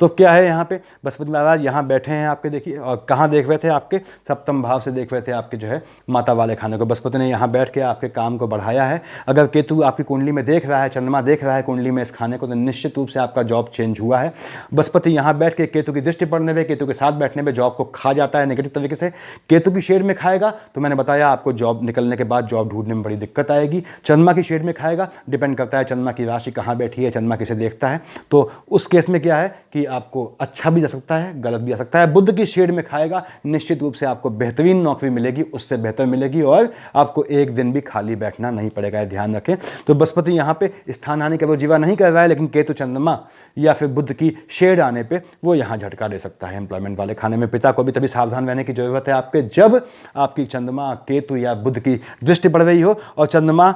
तो क्या है यहाँ पे, बृहस्पति महाराज यहाँ बैठे हैं आपके, देखिए, और कहाँ देख रहे थे? आपके सप्तम भाव से देख रहे थे, आपके जो है माता वाले खाने को। बृहस्पति ने यहाँ बैठ के आपके काम को बढ़ाया है। अगर केतु आपकी कुंडली में देख रहा है, चंद्रमा देख रहा है कुंडली में इस खाने को, तो निश्चित रूप से आपका जॉब चेंज हुआ है। बृहस्पति यहाँ बैठ के केतु की दृष्टि पड़ने में, केतु के साथ बैठने में जॉब को खा जाता है नेगेटिव तरीके से। केतु की शेड में खाएगा तो मैंने बताया आपको जॉब निकलने के बाद जॉब ढूंढने में बड़ी दिक्कत आएगी। चंद्रमा की शेड में खाएगा, डिपेंड करता है चंद्रमा की राशि कहाँ बैठी है, चंद्रमा किसे देखता है, तो उस केस में क्या है कि आपको अच्छा भी जा सकता है, गलत भी आ सकता है। बुध की शेड में खाएगा, निश्चित रूप से आपको बेहतरीन नौकरी मिलेगी, उससे बेहतर मिलेगी, और आपको एक दिन भी खाली बैठना नहीं पड़ेगा, ध्यान रखें। तो बृहस्पति यहाँ पे स्थान हानि का जीवा नहीं कर रहा है, लेकिन केतु चंद्रमा या फिर बुध की शेड आने पे वो यहाँ झटका दे सकता है एम्प्लॉयमेंट वाले खाने में। पिता को भी तभी सावधान रहने की जरूरत है आपके, जब आपकी चंद्रमा, केतु या बुध की दृष्टि पड़ रही हो, और चंद्रमा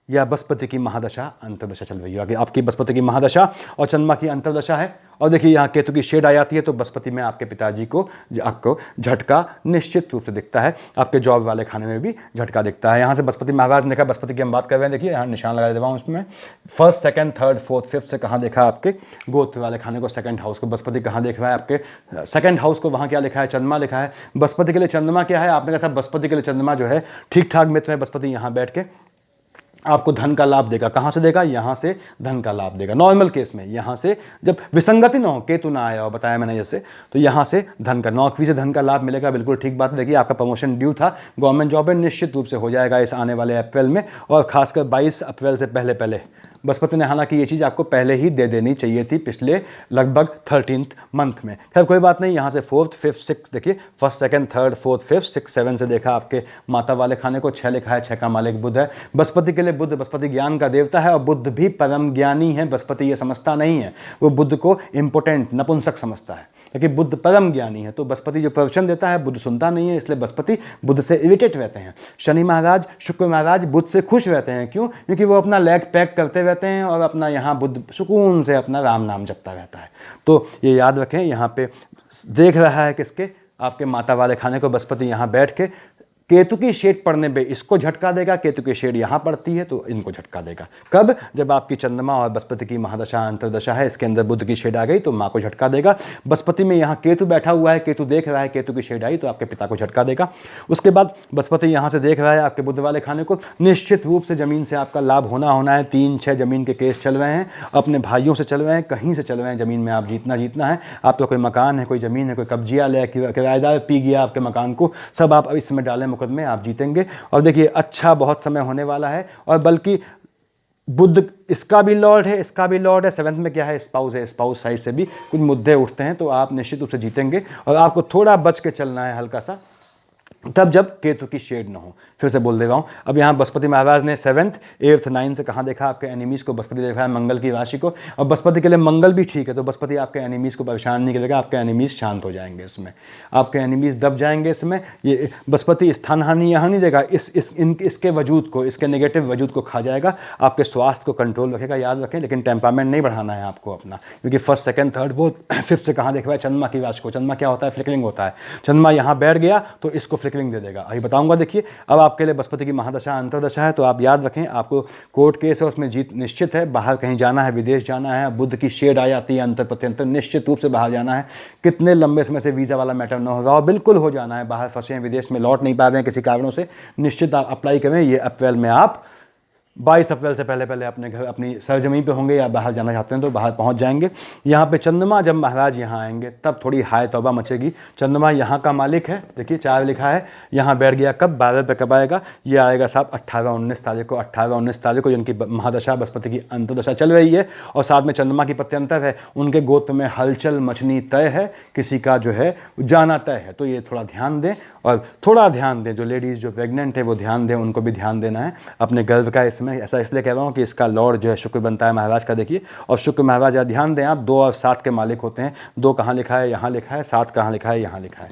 या बृहस्पति की महादशा अंतर्दशा चल रही है। आगे आपकी बृहस्पति की महादशा और चंद्रमा की अंतर्दशा है, और देखिए यहाँ केतु की शेड आ जाती है, तो बृहस्पति में आपके पिताजी को आपको झटका निश्चित रूप से दिखता है। आपके जॉब वाले खाने में भी झटका दिखता है। यहाँ से बृहस्पति महाराज ने कहा, बृहस्पति की हम बात कर रहे हैं, देखिए यहाँ निशान लगा दे रहा हूँ उसमें, 1st, 2nd, 3rd, 4th, 5th से कहाँ देखा आपके गोत्र वाले खाने को, 2nd हाउस को। बृहस्पति कहाँ देख रहा है आपके 2nd हाउस को, वहाँ क्या लिखा है? चंद्रमा लिखा है। बृहस्पति के लिए चंद्रमा क्या है? आपने कहा साहब बृहस्पति के लिए चंद्रमा जो है ठीक ठाक मित्र है। बृहस्पति यहाँ बैठ के आपको धन का लाभ देगा। कहाँ से देगा? यहाँ से धन का लाभ देगा। नॉर्मल केस में यहाँ से जब विसंगति ना हो, केतु ना आया हो, बताया मैंने जैसे, तो यहाँ से धन का, नौकरी से धन का लाभ मिलेगा। बिल्कुल ठीक बात है। देखिए आपका प्रमोशन ड्यू था, गवर्नमेंट जॉब में निश्चित रूप से हो जाएगा इस आने वाले अप्रैल में, और खासकर 22 अप्रैल से पहले पहले बृहस्पति ने, हालांकि ये चीज़ आपको पहले ही दे देनी चाहिए थी पिछले लगभग 13th मंथ में। खैर कोई बात नहीं। यहाँ से 4th 5th 6th देखिए, 1st 2nd 3rd 4th 5th 6th 7 से देखा आपके माता वाले खाने को 6 लिखा है, 6 का मालिक बुध है। बृहस्पति के लिए बुध, बृहस्पति ज्ञान का देवता है और बुध भी परम ज्ञानी है। बृहस्पति ये समझता नहीं है, वो बुध को इंपोर्टेंट नपुंसक समझता है, क्योंकि बुध परम ज्ञानी है। तो बृहस्पति जो प्रवचन देता है बुध सुनता नहीं है, इसलिए बृहस्पति बुध से इरिटेट रहते हैं। शनि महाराज, शुक्र महाराज बुध से खुश रहते हैं। क्यों? क्योंकि वो अपना लेग पैक करते रहते हैं और अपना यहाँ बुध सुकून से अपना राम नाम जपता रहता है। तो ये याद रखें। यहाँ पे देख रहा है किसके? आपके माता वाले खाने को बृहस्पति यहाँ बैठ के। केतु की शेड पड़ने पे इसको झटका देगा, केतु की शेड यहाँ पड़ती है तो इनको झटका देगा। कब? जब आपकी चंद्रमा और बृहस्पति की महादशा अंतरदशा है, इसके अंदर बुध की शेड आ गई तो माँ को झटका देगा। बृहस्पति में यहाँ केतु बैठा हुआ है, केतु देख रहा है, केतु की शेड आई तो आपके पिता को झटका देगा। उसके बाद बृहस्पति यहाँ से देख रहा है आपके बुध वाले खाने को, निश्चित रूप से जमीन से आपका लाभ होना है। 3-6 जमीन के केस चल रहे हैं, अपने भाइयों से चल रहे हैं, कहीं से चल रहे हैं, जमीन में आप जीतना है। आपका कोई मकान है, कोई ज़मीन है, कोई कब्जिया ले, किराएदार पी गया आपके मकान को, सब आप इस समय डालें मुकदमे, आप जीतेंगे। और देखिए अच्छा बहुत समय होने वाला है। और बल्कि बुध इसका भी लॉर्ड है, इसका भी लॉर्ड है। 7th में क्या है? स्पाउस है। स्पाउस साइड से भी कुछ मुद्दे उठते हैं तो आप निश्चित रूप से जीतेंगे। और आपको थोड़ा बच के चलना है हल्का सा, तब जब केतु की शेड ना हो। फिर से बोल दे रहा हूँ। अब यहाँ बृहस्पति महाराज ने 7th 8th 9th से कहाँ देखा? आपके एनिमीज़ को बृहस्पति देखा है, मंगल की राशि को। और बृहस्पति के लिए मंगल भी ठीक है, तो बृहस्पति आपके एनिमीज़ को परेशान नहीं करेगा, आपके एनिमीज़ शांत हो जाएंगे इसमें, आपके एनिमीज़ दब जाएंगे इसमें। ये बृहस्पति स्थान हानि यहाँ नहीं देगा, इसके वजूद को, इसके नेगेटिव वजूद को खा जाएगा, आपके स्वास्थ्य को कंट्रोल रखेगा, याद रखें। लेकिन टेम्परामेंट नहीं बढ़ाना है आपको अपना, क्योंकि 1st 2nd 3rd 4th 5th से कहाँ देखा है? चंद्रमा की राशि को। चंद्रमा क्या होता है? फ्लिकरिंग होता है। चंद्रमा यहाँ बैठ गया तो इसको फ्लिकरिंग दे देगा। अभी बताऊंगा। देखिए अब आपके लिए बृहस्पति की महादशा अंतरदशा है, तो आप याद रखें आपको कोर्ट केस है उसमें जीत निश्चित है। बाहर कहीं जाना है, विदेश जाना है, बुध की शेड आ जाती है अंतर प्रत्यंतर, निश्चित रूप से बाहर जाना है। कितने लंबे समय से वीज़ा वाला मैटर न होगा और बिल्कुल हो जाना है। बाहर फंसे हैं, विदेश में लौट नहीं पा रहे हैं किसी कारणों से, निश्चित आप अप्लाई करें। ये अप्रैल में आप 22 अप्रैल से पहले पहले अपने घर, अपनी सरजमीन पे होंगे, या बाहर जाना चाहते हैं तो बाहर पहुंच जाएंगे। यहाँ पे चंद्रमा जब महाराज यहाँ आएंगे तब थोड़ी हाय तौबा मचेगी। चंद्रमा यहाँ का मालिक है, देखिए 4 लिखा है, यहाँ बैठ गया कब? 12 पे कब आएगा? ये आएगा साहब 18-19 तारीख को। 18-19 तारीख को जिनकी महादशा बृहस्पति की अंतरदशा चल रही है और साथ में चंद्रमा की प्रत्यंतर है, उनके गोत्र में हलचल मचनी तय है, किसी का जो है जाना तय है। तो ये थोड़ा ध्यान दें, और थोड़ा ध्यान दें, जो लेडीज़ जो प्रेग्नेंट है वो ध्यान दें, उनको भी ध्यान देना है अपने गर्भ का। इसमें ऐसा इसलिए कह रहा हूँ कि इसका लॉर्ड जो है शुक्र बनता है महाराज का, देखिए। और शुक्र महाराज या ध्यान दें आप 2 और 7 के मालिक होते हैं। 2 कहाँ लिखा है? यहाँ लिखा है। 7 कहाँ लिखा है? यहाँ लिखा है।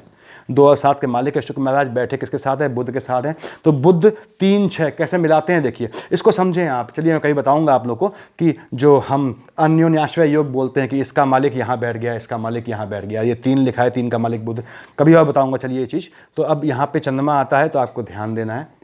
2 और 7 के मालिक है शुक्र महाराज, बैठे किसके साथ है? बुध के साथ हैं। तो बुध 3-6 कैसे मिलाते हैं देखिए, इसको समझें आप। चलिए मैं कहीं बताऊंगा आप लोगों को कि जो हम अन्योन्याश्रय योग बोलते हैं कि इसका मालिक यहाँ बैठ गया, इसका मालिक यहाँ बैठ गया, ये 3 लिखा है, 3 का मालिक बुध, कभी और बताऊंगा। चलिए ये चीज़ तो अब यहाँ पे चंद्रमा आता है तो आपको ध्यान देना है।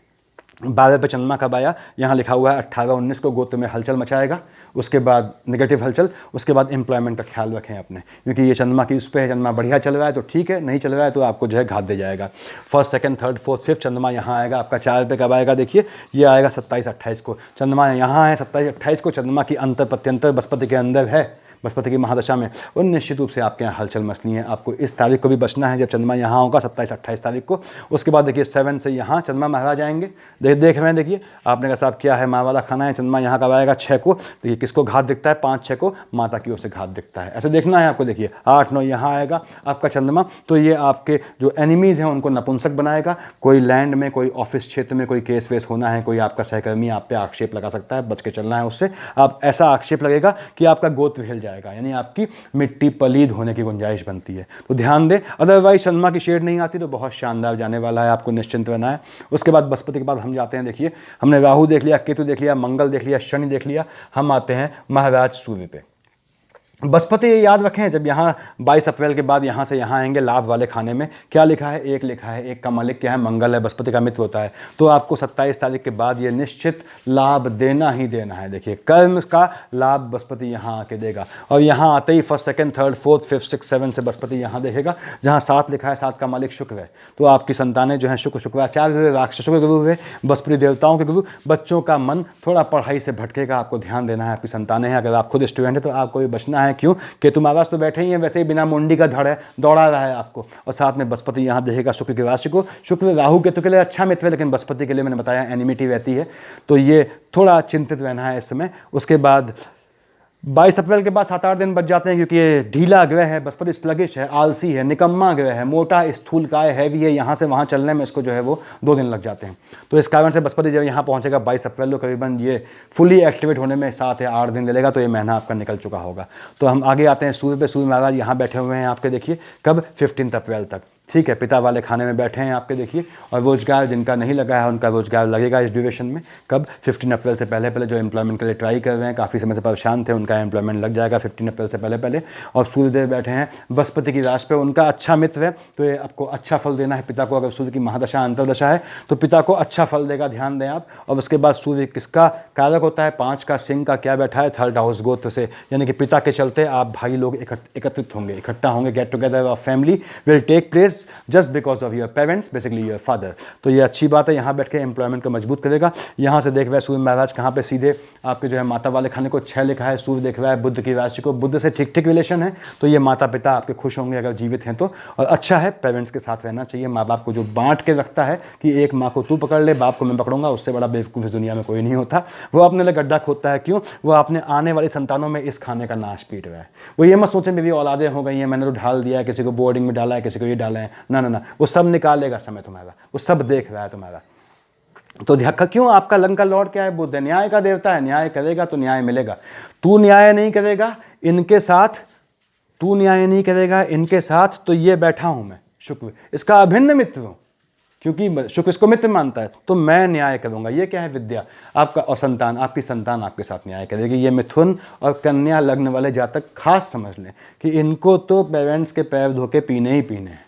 12 पे चंद्रमा कब आया? यहाँ लिखा हुआ है 18-19 को गोत्र में हलचल मचाएगा, उसके बाद नेगेटिव हलचल, उसके बाद एम्प्लॉयमेंट का ख्याल रखें अपने, क्योंकि ये चंद्रमा की उस पर है। चंद्रमा बढ़िया चल रहा है तो ठीक है, नहीं चल रहा है तो आपको जो है घात दे जाएगा। 1st 2nd 3rd 4th 5th चंद्रमा यहाँ आएगा आपका 4 पे कब आएगा? देखिए ये आएगा 27-28 को। चंद्रमा यहाँ है 27-28 को, चंद्रमा की अंतर प्रत्यंतर बृहस्पति के अंदर है, बृहस्पति की महादशा में, और निश्चित रूप से आपके यहाँ हलचल मचनी है। आपको इस तारीख को भी बचना है जब चंद्रमा यहाँ होगा 27-28 तारीख को। उसके बाद देखिए 7 से यहाँ चंद्रमा महाराज आएंगे, देख रहे हैं। देखिए आपने कहा साहब क्या है, माँ वाला खाना है, चंद्रमा यहाँ कब आएगा? 6 को। देखिए किसको घात दिखता है? 5-6 को माता की ओर से घात दिखता है, ऐसे देखना है आपको। देखिए 8-9 यहाँ आएगा आपका चंद्रमा, तो ये आपके जो एनिमीज़ हैं उनको नपुंसक बनाएगा। कोई लैंड में, कोई ऑफिस क्षेत्र में कोई केस वेस होना है, कोई आपका सहकर्मी आप पे आक्षेप लगा सकता है, बच के चलना है उससे। आप ऐसा आक्षेप लगेगा कि आपका गोत्र हिल जाएगा, यानी आपकी मिट्टी पलीद होने की गुंजाइश बनती है, तो ध्यान दें। अदरवाइज चंद्रमा की शेड नहीं आती तो बहुत शानदार जाने वाला है, आपको निश्चिंत रहना है। उसके बाद बृहस्पति के बाद हम जाते हैं, देखिए हमने राहु देख लिया, केतु देख लिया, मंगल देख लिया, शनि देख लिया, हम आते हैं महाराज सूर्य पे। बृहस्पति ये याद रखें, जब यहाँ 22 अप्रैल के बाद यहाँ से यहाँ आएंगे लाभ वाले खाने में, क्या लिखा है, एक लिखा है, एक का मालिक क्या है, मंगल है, बृहस्पति का मित्र होता है। तो आपको 27 तारीख के बाद ये निश्चित लाभ देना ही देना है। देखिए कर्म का लाभ बृहस्पति यहाँ आके देगा, और यहाँ आते ही first second third fourth fifth six seven से बृहस्पति यहाँ देखेगा। जहाँ 7 लिखा है, 7 का मालिक शुक्र है, तो आपकी संतानें जो हैं शुक्र शुक्राचार्य हुए, राक्षसों के गुरु हुए, बृहस्पति देवताओं के गुरु। बच्चों का मन थोड़ा पढ़ाई से भटकेगा, आपको ध्यान देना है। आपकी संतानें हैं, अगर आप खुद स्टूडेंट है तो आपको भी बचना है। क्यों? केतु महाराज तो बैठे ही हैं, वैसे ही बिना मुंडी का धड़ है, दौड़ा रहा है आपको। और साथ में बृहस्पति यहाँ देखेगा शुक्र की राशि को। शुक्र राहु केतु के लिए अच्छा मित्र है, लेकिन बृहस्पति के लिए मैंने बताया एनिमिटी रहती है, तो ये थोड़ा चिंतित रहना है इस समय। उसके बाद 22 अप्रैल के बाद 7-8 दिन बच जाते हैं, क्योंकि ये ढीला ग्रह है, बृहस्पति स्लगिश है, आलसी है, निकम्मा ग्रह है, मोटा स्थूल काय हैवी है, यहाँ से वहाँ चलने में इसको जो है वो 2 दिन लग जाते हैं। तो इस कारण से बृहस्पति जब यहाँ पहुँचेगा 22 अप्रैल को, करीबन ये फुली एक्टिवेट होने में 7 या 8 दिन लगेगा, तो ये महीना आपका निकल चुका होगा। तो हम आगे आते हैं सूर्य पे। सूर्य महाराज यहाँ बैठे हुए हैं आपके, देखिए कब, 15 अप्रैल तक, ठीक है। पिता वाले खाने में बैठे हैं आपके, देखिए। और रोजगार जिनका नहीं लगा है उनका रोजगार लगेगा इस ड्यूरेशन में। कब? 15 अप्रैल से पहले पहले। जो एम्प्लॉयमेंट के लिए ट्राई कर रहे हैं, काफ़ी समय से परेशान थे, उनका एम्प्लॉयमेंट लग जाएगा 15 अप्रैल से पहले पहले। और सूर्यदेव बैठे हैं बृहस्पति की राशि पे, उनका अच्छा मित्र है, तो ये आपको अच्छा फल देना है पिता को। अगर सूर्य की महादशा अंतरदशा है तो पिता को अच्छा फल देगा, ध्यान दें आप। और उसके बाद सूर्य किसका कारक होता है? 5 का, सिंह का क्या बैठा है? 3rd हाउस गोत्र से, यानी कि पिता के चलते आप भाई लोग एकत्रित होंगे, इकट्ठा होंगे। Get together of family will take place just because of your parents, basically your father. तो ये अच्छी बात है, यहाँ बैठ के एम्प्लॉयमेंट को मजबूत करेगा। यहाँ से देख रहे हैं सूर्य महाराज कहाँ पे, सीधे आपके जो है माता वाले खाने को 6 लिखा है। सूर्य देख रहा है बुध की राशि को, बुध से ठीक ठीक रिलेशन है, तो ये माता पिता आपके खुश होंगे अगर जीवित हैं तो। और अच्छा है, पेरेंट्स के साथ रहना चाहिए। माँ बाप को जो बांट के रखता है कि एक माँ को तू पकड़ ले, बाप को मैं पकड़ूंगा, उससे बड़ा बेवकूफ़ इस दुनिया में कोई नहीं होता। वो अपने लिए गड्ढा खोदता है। क्यों? वो अपने आने वाली संतानों में इस खाने का नाश पीट रहा है। वो ये मत सोचें मेरी औलादें हो गई हैं, मैंने तो ढाल दिया है, किसी को बोर्डिंग में डाला है, किसी को ये डाला है, ना ना ना, वो सब निकालेगा समय तुम्हारा, वो सब देख रहा है तुम्हारा। तो ध्यान, क्यों? आपका लंग का लॉर्ड क्या है? बुध है, न्याय का देवता है। न्याय करेगा तो न्याय मिलेगा। तू न्याय नहीं करेगा इनके साथ, तू न्याय नहीं करेगा इनके साथ, तो ये बैठा हूं मैं शुक्र, इसका अभिन्न मित्र हूं, क्योंकि शुक्र इसको मित्र मानता है, तो मैं न्याय करूंगा। ये क्या है? विद्या आपका। और संतान, आपकी संतान आपके साथ न्याय करेगी। ये मिथुन और कन्या लग्न वाले जातक खास समझ लें कि इनको तो पेरेंट्स के पैर धो के पीने ही पीने हैं।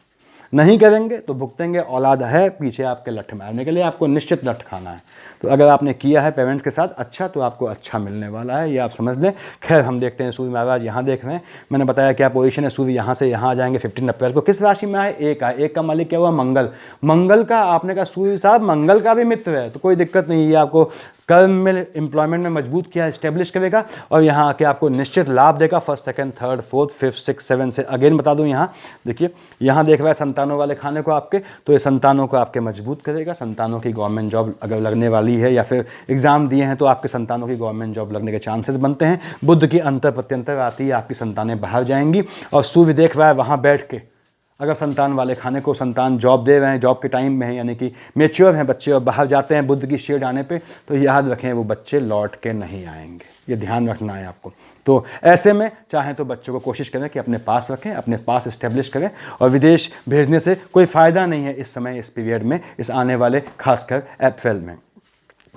नहीं करेंगे तो भुगतेंगे। औलाद है पीछे आपके लठ मारने के लिए, आपको निश्चित लठ खाना है। तो अगर आपने किया है पेरेंट्स के साथ अच्छा, तो आपको अच्छा मिलने वाला है, ये आप समझ लें। खैर हम देखते हैं सूर्य महाराज यहाँ देख रहे हैं, मैंने बताया क्या पोजीशन है। सूर्य यहाँ से यहाँ आ जाएंगे 15 अप्रैल को। किस राशि में आए? एक आए। एक का मालिक क्या हुआ? मंगल। मंगल का, आपने कहा सूर्य साहब मंगल का भी मित्र है, तो कोई दिक्कत नहीं है। आपको कर्म में, एम्प्लॉयमेंट में मजबूत किया, इस्टेब्लिश करेगा, और यहाँ आके आपको निश्चित लाभ देगा। 1st, 2nd, 3rd, 4th, 5th, 6th, 7 से। अगेन बता दूँ, यहाँ देखिए, यहाँ देख रहा है संतानों वाले खाने को आपके, तो ये संतानों को आपके मजबूत करेगा। संतानों की गवर्नमेंट जॉब अगर लगने वाली है, या फिर एग्जाम दिए हैं, तो आपके संतानों की गवर्नमेंट जॉब लगने के चांसेस बनते हैं। बुध की अंतर प्रत्यंतर आती है, आपकी संतानें बाहर जाएंगी। और सूर्य देख रहा है वहाँ बैठ के, अगर संतान वाले खाने को संतान जॉब दे रहे हैं, जॉब के टाइम में है, यानी कि मेच्योर हैं बच्चे और बाहर जाते हैं बुध की शेड आने पे, तो याद रखें वो बच्चे लौट के नहीं आएंगे। ये ध्यान रखना है आपको। तो ऐसे में चाहें तो बच्चों को कोशिश करें कि अपने पास रखें, अपने पास इस्टेब्लिश करें, और विदेश भेजने से कोई फ़ायदा नहीं है इस समय, इस पीरियड में, इस आने वाले खासकर अप्रैल में।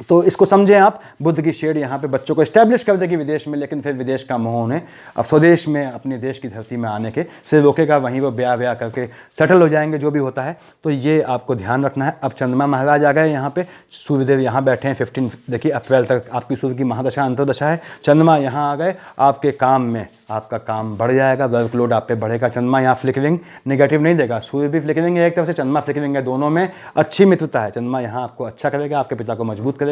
तो इसको समझें आप, बुध की शेड यहाँ पे बच्चों को इस्टेब्लिश कर देगी विदेश में, लेकिन फिर विदेश का मोह उन्हें अब स्वदेश में, अपने देश की धरती में आने के से रोकेगा। वहीं वो ब्याह करके सेटल हो जाएंगे, जो भी होता है। तो ये आपको ध्यान रखना है। अब चंद्रमा महाराज आ गए यहाँ पे, सूर्यदेव यहाँ बैठे हैं 15 देखिए अप्रैल तक आपकी सूर्य की महादशा अंतरदशा है। चंद्रमा यहाँ आ गए, आपके काम में, आपका काम बढ़ जाएगा, वर्कलोड आप पे बढ़ेगा। चंद्रमा यहाँ फ्लिकरिंग नेगेटिव नहीं देगा, सूर्य भी फ्लिकरिंग है एक तरफ से, चंद्रमा फ्लिकरिंग है, दोनों में अच्छी मित्रता है। चंद्रमा यहाँ आपको अच्छा करेगा, आपके पिता को मजबूत करेगा।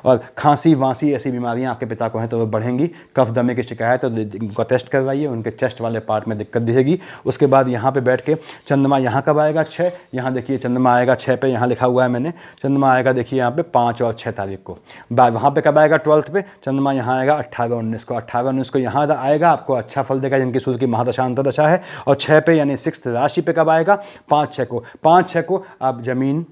और खांसी वांसी ऐसी बीमारियाँ आपके पिता को हैं तो वो बढ़ेंगी। कफ दमे की शिकायत है तो उनका टेस्ट करवाइए, उनके चेस्ट वाले पार्ट में दिक्कत दिखेगी। उसके बाद यहाँ पे बैठ के चंद्रमा यहाँ कब आएगा? 6। यहाँ देखिए चंद्रमा आएगा 6 पे, यहाँ लिखा हुआ है मैंने। चंद्रमा आएगा देखिए यहाँ पे 5 और 6 तारीख को। वहाँ पे कब आएगा? 12th पे। चंद्रमा यहाँ आएगा 18-19 को। 18-19 को यहाँ आएगा, आपको अच्छा फल देगा जिनकी सूर्य की महादशा अंतरदशा है। और 6 पे यानी 6th राशि पे कब आएगा? 5-6 को। 5-6 को आप ज़मीन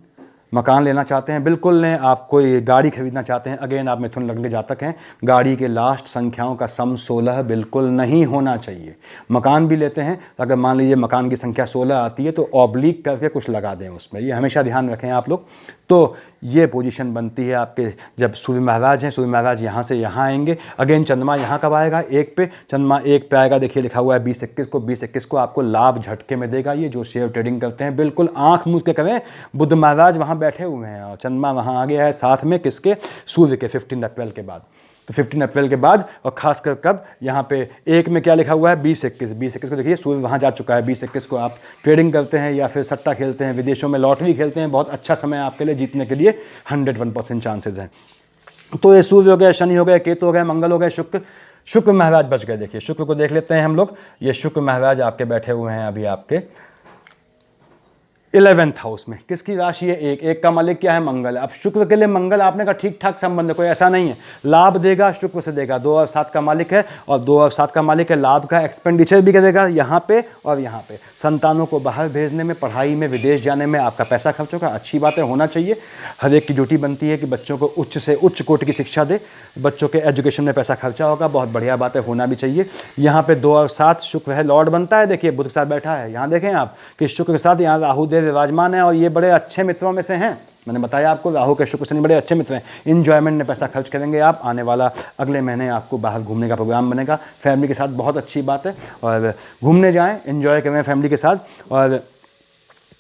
मकान लेना चाहते हैं, बिल्कुल लें। आप कोई गाड़ी खरीदना चाहते हैं, अगेन आप मिथुन लग्न के जातक हैं, गाड़ी के लास्ट संख्याओं का सम 16 बिल्कुल नहीं होना चाहिए। मकान भी लेते हैं, अगर मान लीजिए मकान की संख्या 16 आती है तो ऑब्लिक करके कुछ लगा दें उसमें, ये हमेशा ध्यान रखें आप लोग। तो ये पोजीशन बनती है आपके जब सूर्य महाराज हैं। सूर्य महाराज यहाँ से यहाँ आएंगे। अगेन चंद्रमा यहाँ कब आएगा? 1 पे। चंद्रमा 1 पे आएगा, देखिए लिखा हुआ है 20-21 को। 20-21 को आपको लाभ झटके में देगा ये, जो शेयर ट्रेडिंग करते हैं। बिल्कुल आंख मूंद के करें, बुध महाराज वहाँ बैठे हुए हैं और चंद्रमा वहाँ आ गया है साथ में किसके? सूर्य के 15 अप्रैल के बाद। तो 15 अप्रैल के बाद, और खासकर कब? यहाँ पे 1 में क्या लिखा हुआ है? 20-21। 20-21 को देखिए सूर्य वहाँ जा चुका है। 20-21 को आप ट्रेडिंग करते हैं या फिर सट्टा खेलते हैं, विदेशों में लॉटरी खेलते हैं, बहुत अच्छा समय आपके लिए जीतने के लिए 101% चांसेस हैं। तो ये सूर्य हो गया, शनि हो गया, केतु हो गया, मंगल हो गया, शुक्र महाराज बच गए। देखिए शुक्र को देख लेते हैं हम लोग। ये शुक्र महाराज आपके बैठे हुए हैं अभी आपके 11th हाउस में। किसकी राशि है? 1 का मालिक क्या है? मंगल। अब शुक्र के लिए मंगल आपने का ठीक ठाक संबंध है, कोई ऐसा नहीं है। लाभ देगा, शुक्र से देगा। 2 और 7 का मालिक है, और 2 और 7 का मालिक है लाभ का। एक्सपेंडिचर भी करेगा यहाँ पे और यहाँ पे। संतानों को बाहर भेजने में, पढ़ाई में, विदेश जाने में आपका पैसा खर्च होगा। अच्छी बात है, होना चाहिए। हर एक की ड्यूटी बनती है कि बच्चों को उच्च से उच्च कोटि की शिक्षा दे, बच्चों के एजुकेशन में पैसा खर्चा होगा, बहुत बढ़िया बात है, होना भी चाहिए। यहाँ पे 2 और 7 शुक्र है, लॉर्ड बनता है। देखिए बुध के साथ बैठा है। यहाँ देखें आप कि शुक्र के साथ यहाँ राहु देव विराजमान है, और ये बड़े अच्छे मित्रों में से हैं। मैंने बताया आपको राहु के शुक्र शनि बड़े अच्छे मित्र हैं। इन्जॉयमेंट में पैसा खर्च करेंगे आप। आने वाला अगले महीने आपको बाहर घूमने का प्रोग्राम बनेगा फैमिली के साथ, बहुत अच्छी बात है। और घूमने जाएं, एंजॉय करें फैमिली के साथ। और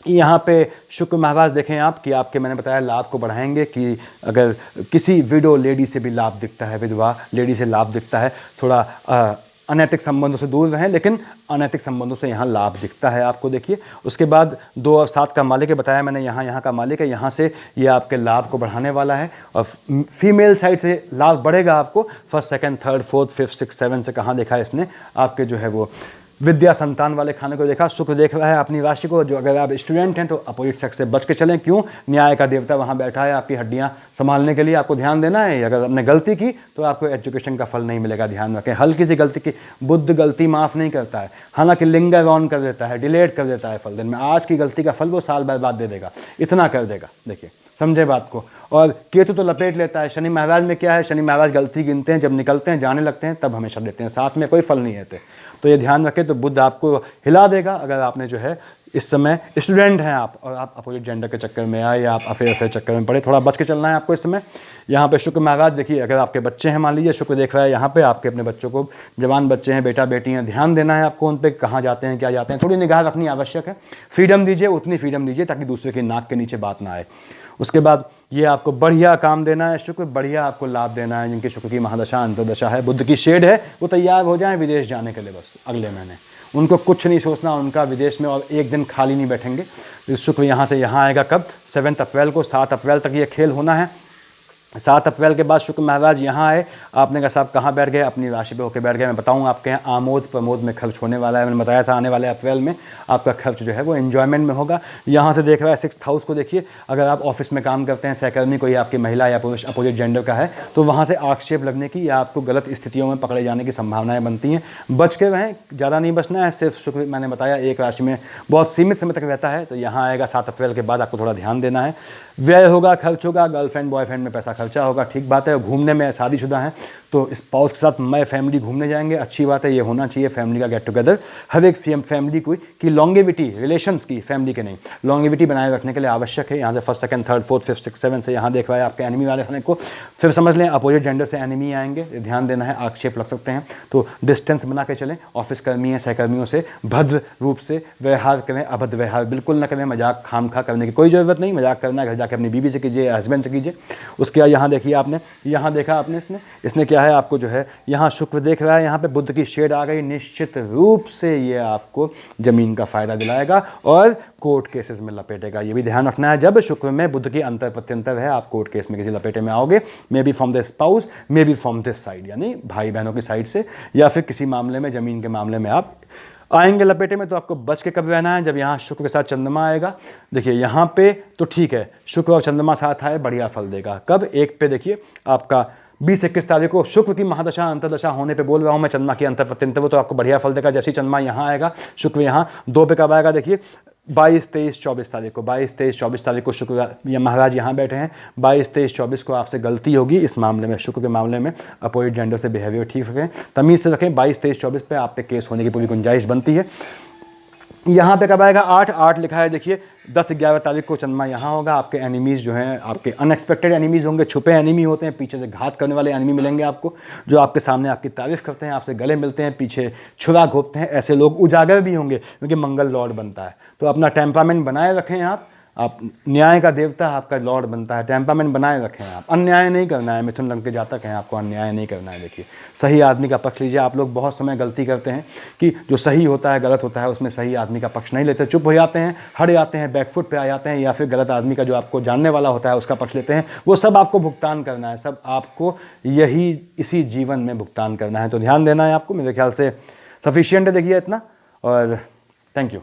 यहाँ पे शुक्र महाराज देखें आप कि आपके, मैंने बताया, लाभ को बढ़ाएंगे। कि अगर किसी विडो लेडी से भी लाभ दिखता है, विधवा लेडी से लाभ दिखता है, थोड़ा अनैतिक संबंधों से दूर रहें, लेकिन अनैतिक संबंधों से यहाँ लाभ दिखता है आपको। देखिए उसके बाद 2 और 7 का मालिक है, बताया मैंने, यहाँ का मालिक है। यहाँ से ये आपके लाभ को बढ़ाने वाला है, और फीमेल साइड से लाभ बढ़ेगा आपको। 1st, 2nd, 3rd, 4th, 5th, 6th, 7th से कहाँ देखा है इसने? आपके जो है वो विद्या संतान वाले खाने को देखा। शुक्र देख रहा है अपनी राशि को। जो अगर आप स्टूडेंट हैं तो अपोजिट सेक्स से बच के चलें। क्यों? न्याय का देवता वहाँ बैठा है आपकी हड्डियाँ संभालने के लिए, आपको ध्यान देना है। अगर आपने गलती की तो आपको एजुकेशन का फल नहीं मिलेगा, ध्यान रखें। हल्की सी गलती की, बुध गलती माफ़ नहीं करता है, हालांकि लिंगर ऑन कर देता है, डिलेट कर देता है फल। दिन में आज की गलती का फल वो साल भर बाद दे देगा, इतना कर देगा। देखिए समझे बात को। और केतु तो लपेट लेता है। शनि महाराज में क्या है? शनि महाराज गलती गिनते हैं, जब निकलते हैं, जाने लगते हैं, तब हमेशा देते हैं, साथ में कोई फल नहीं देते। तो ये ध्यान रखें। तो बुध आपको हिला देगा अगर आपने जो है इस समय स्टूडेंट हैं आप, और आप अपोजिट जेंडर के चक्कर में आए, या आप अफेयर चक्कर में पड़े, थोड़ा बच के चलना है आपको इस समय। यहाँ पे शुक्र महाराज देखिए, अगर आपके बच्चे हैं, मान लीजिए शुक्र देख रहा है यहाँ पे, आपके अपने बच्चों को, जवान बच्चे हैं, बेटा बेटी हैं, ध्यान देना है आपको उन पे, कहाँ जाते हैं, क्या जाते हैं, थोड़ी निगाह रखनी आवश्यक है। फ्रीडम दीजिए, उतनी फ्रीडम दीजिए ताकि दूसरे के नाक के नीचे बात ना आए। उसके बाद ये आपको बढ़िया काम देना है शुक्र, बढ़िया आपको लाभ देना है। जिनके शुक्र की महादशा अंतर्दशा है, बुध की शेड है, वो तैयार हो जाएं विदेश जाने के लिए बस अगले महीने। उनको कुछ नहीं सोचना, उनका विदेश में और एक दिन खाली नहीं बैठेंगे। तो शुक्र यहाँ से यहाँ आएगा कब? 7 अप्रैल को। 7 अप्रैल तक ये खेल होना है। 7 अप्रैल के बाद शुक्र महाराज यहाँ आए। आपने कहा साहब कहाँ बैठ गए? अपनी राशि पे होकर बैठ गए। मैं बताऊँगा आपके यहाँ आमोद प्रमोद में खर्च होने वाला है। मैंने बताया था आने वाले अप्रैल में आपका खर्च जो है वो एन्जॉयमेंट में होगा। यहाँ से देख रहा है 6th हाउस को देखिए। अगर आप ऑफिस में काम करते हैं, सहकर्मी कोई आपकी महिला या पुरुष अपोजिट जेंडर का है, तो वहाँ से आक्षेप लगने की या आपको गलत स्थितियों में पकड़े जाने की संभावनाएँ बनती हैं। बच के रहें, ज़्यादा नहीं बचना है। सिर्फ शुक्र मैंने बताया एक राशि में बहुत सीमित समय तक रहता है, तो यहाँ आएगा 7 अप्रैल के बाद, आपको थोड़ा ध्यान देना है। व्यय होगा, खर्च होगा, गर्लफ्रेंड बॉयफ्रेंड में पैसा खर्चा होगा, ठीक बात है। घूमने में शादीशुदा हैं तो स्पाउस के साथ मैं फैमिली घूमने जाएंगे, अच्छी बात है, ये होना चाहिए फैमिली का गेट टुगेदर। हर एक फैमिली की लॉन्गेविटी, रिलेशंस की, फैमिली के नहीं, लॉन्गेविटी बनाए रखने के लिए आवश्यक है। यहाँ से 1st, 2nd, 3rd, 4th, 5th, 6th, 7th से यहाँ देख रहा है आपके एनिमी वाले खाने को। फिर समझ लें अपोजिट जेंडर से एनिमी आएंगे, ध्यान देना है, आक्षेप लग सकते हैं, तो डिस्टेंस बना के चलें। ऑफिस कर्मी हैं, सहकर्मियों से भद्र रूप से व्यवहार करें, अभद्र व्यवहार बिल्कुल न करें। मजाक खामखा करने की कोई ज़रूरत नहीं। मजाक करना है घर जाकर अपनी बीवी से कीजिए, हस्बैंड से कीजिए। उसके बाद यहाँ देखिए आपने, यहाँ देखा आपने, इसने क्या है आपको जो है यहाँ शुक्र देख रहा है, यहाँ पे बुध की शेड आ गई। निश्चित रूप से ये आपको जमीन का फायदा दिलाएगा और कोर्ट केसेस में लपेटेगा। ये भी ध्यान रखना है, जब शुक्र में बुध की अंतर प्रत्यंतर है, आप कोर्ट केस में किसी लपेटे में आओगे, may be from the spouse, may be from this side, यानी भाई बहनों की साइड से, या फिर किसी मामले में, जमीन के मामले में आप आएंगे लपेटे में। तो आपको बच के कब रहना है? जब यहाँ शुक्र के साथ चंद्रमा आएगा। देखिए यहाँ पे तो ठीक है, शुक्र और चंद्रमा साथ आए, बढ़िया फल देगा। कब? 1 पे देखिए आपका 20-21 तारीख को शुक्र की महादशा अंतर्दशा होने पे बोल रहा हूँ मैं, चंद्रमा की अंतर प्रत्यंतर, वो तो आपको बढ़िया फल देगा। जैसे ही चंद्रमा यहाँ आएगा, शुक्र यहाँ 2 पे कब आएगा? देखिए 22, 23, 24 तारीख को। 22, 23, 24 तारीख को शुक्र या महाराज यहाँ बैठे हैं। 22, 23, 24 को आपसे गलती होगी इस मामले में, शुक्र के मामले में। अपोजिट जेंडर से बिहेवियर ठीक रखें, तमीज़ से रखें। 22, 23, 24 पे आप पे केस होने की पूरी गुंजाइश बनती है। यहाँ पे कब आएगा 8, 8 लिखा है, देखिए 10-11 तारीख को चंद्रमा यहाँ होगा। आपके एनिमीज़ जो हैं, आपके अनएक्सपेक्टेड एनिमीज़ होंगे, छुपे एनिमी होते हैं, पीछे से घात करने वाले एनिमी मिलेंगे आपको, जो आपके सामने आपकी तारीफ़ करते हैं, आपसे गले मिलते हैं, पीछे छुरा घोंपते हैं। ऐसे लोग उजागर भी होंगे क्योंकि मंगल लॉर्ड बनता है। तो अपना टेम्परामेंट बनाए रखें आप न्याय का देवता आपका लॉर्ड बनता है, टेम्परामेंट बनाए रखें आप। अन्याय नहीं करना है, मिथुन लग्न के जातक हैं, आपको अन्याय नहीं करना है। देखिए सही आदमी का पक्ष लीजिए। आप लोग बहुत समय गलती करते हैं कि जो सही होता है गलत होता है, उसमें सही आदमी का पक्ष नहीं लेते, चुप हो जाते हैं, हट जाते हैं, बैकफुट पे आ जाते हैं, या फिर गलत आदमी का जो आपको जानने वाला होता है उसका पक्ष लेते हैं। वो सब आपको भुगतान करना है, सब आपको यही इसी जीवन में भुगतान करना है। तो ध्यान देना है आपको। मेरे ख्याल से सफिशिएंट है देखिए इतना, और थैंक यू।